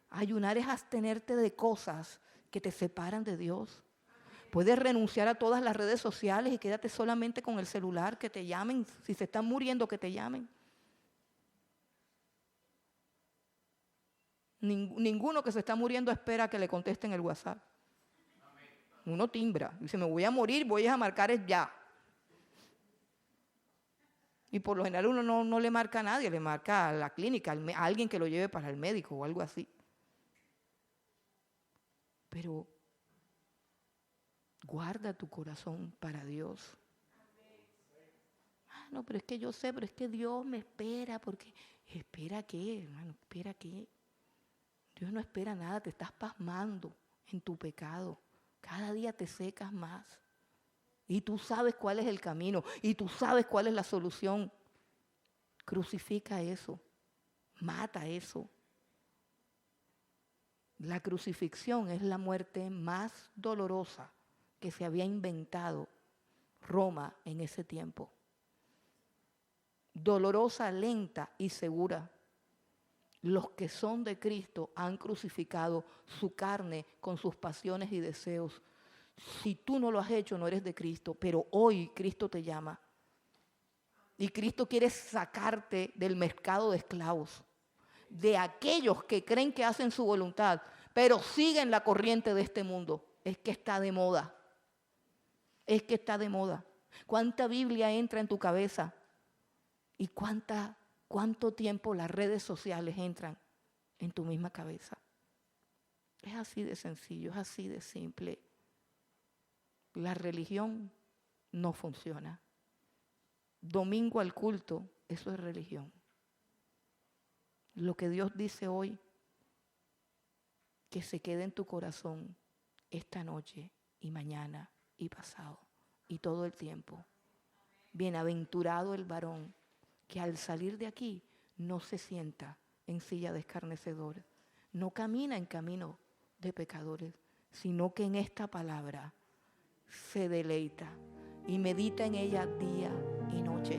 Ayunar es abstenerte de cosas que te separan de Dios. Puedes renunciar a todas las redes sociales y quédate solamente con el celular, que te llamen. Si se están muriendo, que te llamen. Ninguno que se está muriendo espera que le contesten el WhatsApp. Uno timbra. Dice, me voy a morir, voy a marcar es ya. Y por lo general uno no le marca a nadie, le marca a la clínica, a alguien que lo lleve para el médico o algo así. Pero guarda tu corazón para Dios. hermano, pero es que yo sé, pero es que Dios me espera, porque ¿espera qué, hermano? ¿Espera qué? Dios no espera nada, te estás pasmando en tu pecado. Cada día te secas más. Y tú sabes cuál es el camino, y tú sabes cuál es la solución. Crucifica eso, mata eso. La crucifixión es la muerte más dolorosa que se había inventado Roma en ese tiempo. Dolorosa, lenta y segura. Los que son de Cristo han crucificado su carne con sus pasiones y deseos. Si tú no lo has hecho, no eres de Cristo, pero hoy Cristo te llama. Y Cristo quiere sacarte del mercado de esclavos, de aquellos que creen que hacen su voluntad, pero siguen la corriente de este mundo. Es que está de moda. Es que está de moda. ¿Cuánta Biblia entra en tu cabeza? ¿Y cuánto tiempo las redes sociales entran en tu misma cabeza? Es así de sencillo, es así de simple. La religión no funciona. Domingo al culto, eso es religión. Lo que Dios dice hoy, que se quede en tu corazón esta noche y mañana y pasado y todo el tiempo. Bienaventurado el varón que al salir de aquí no se sienta en silla de escarnecedores, no camina en camino de pecadores, sino que en esta palabra se deleita y medita en ella día y noche.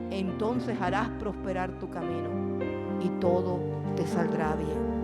Entonces harás prosperar tu camino y todo te saldrá bien.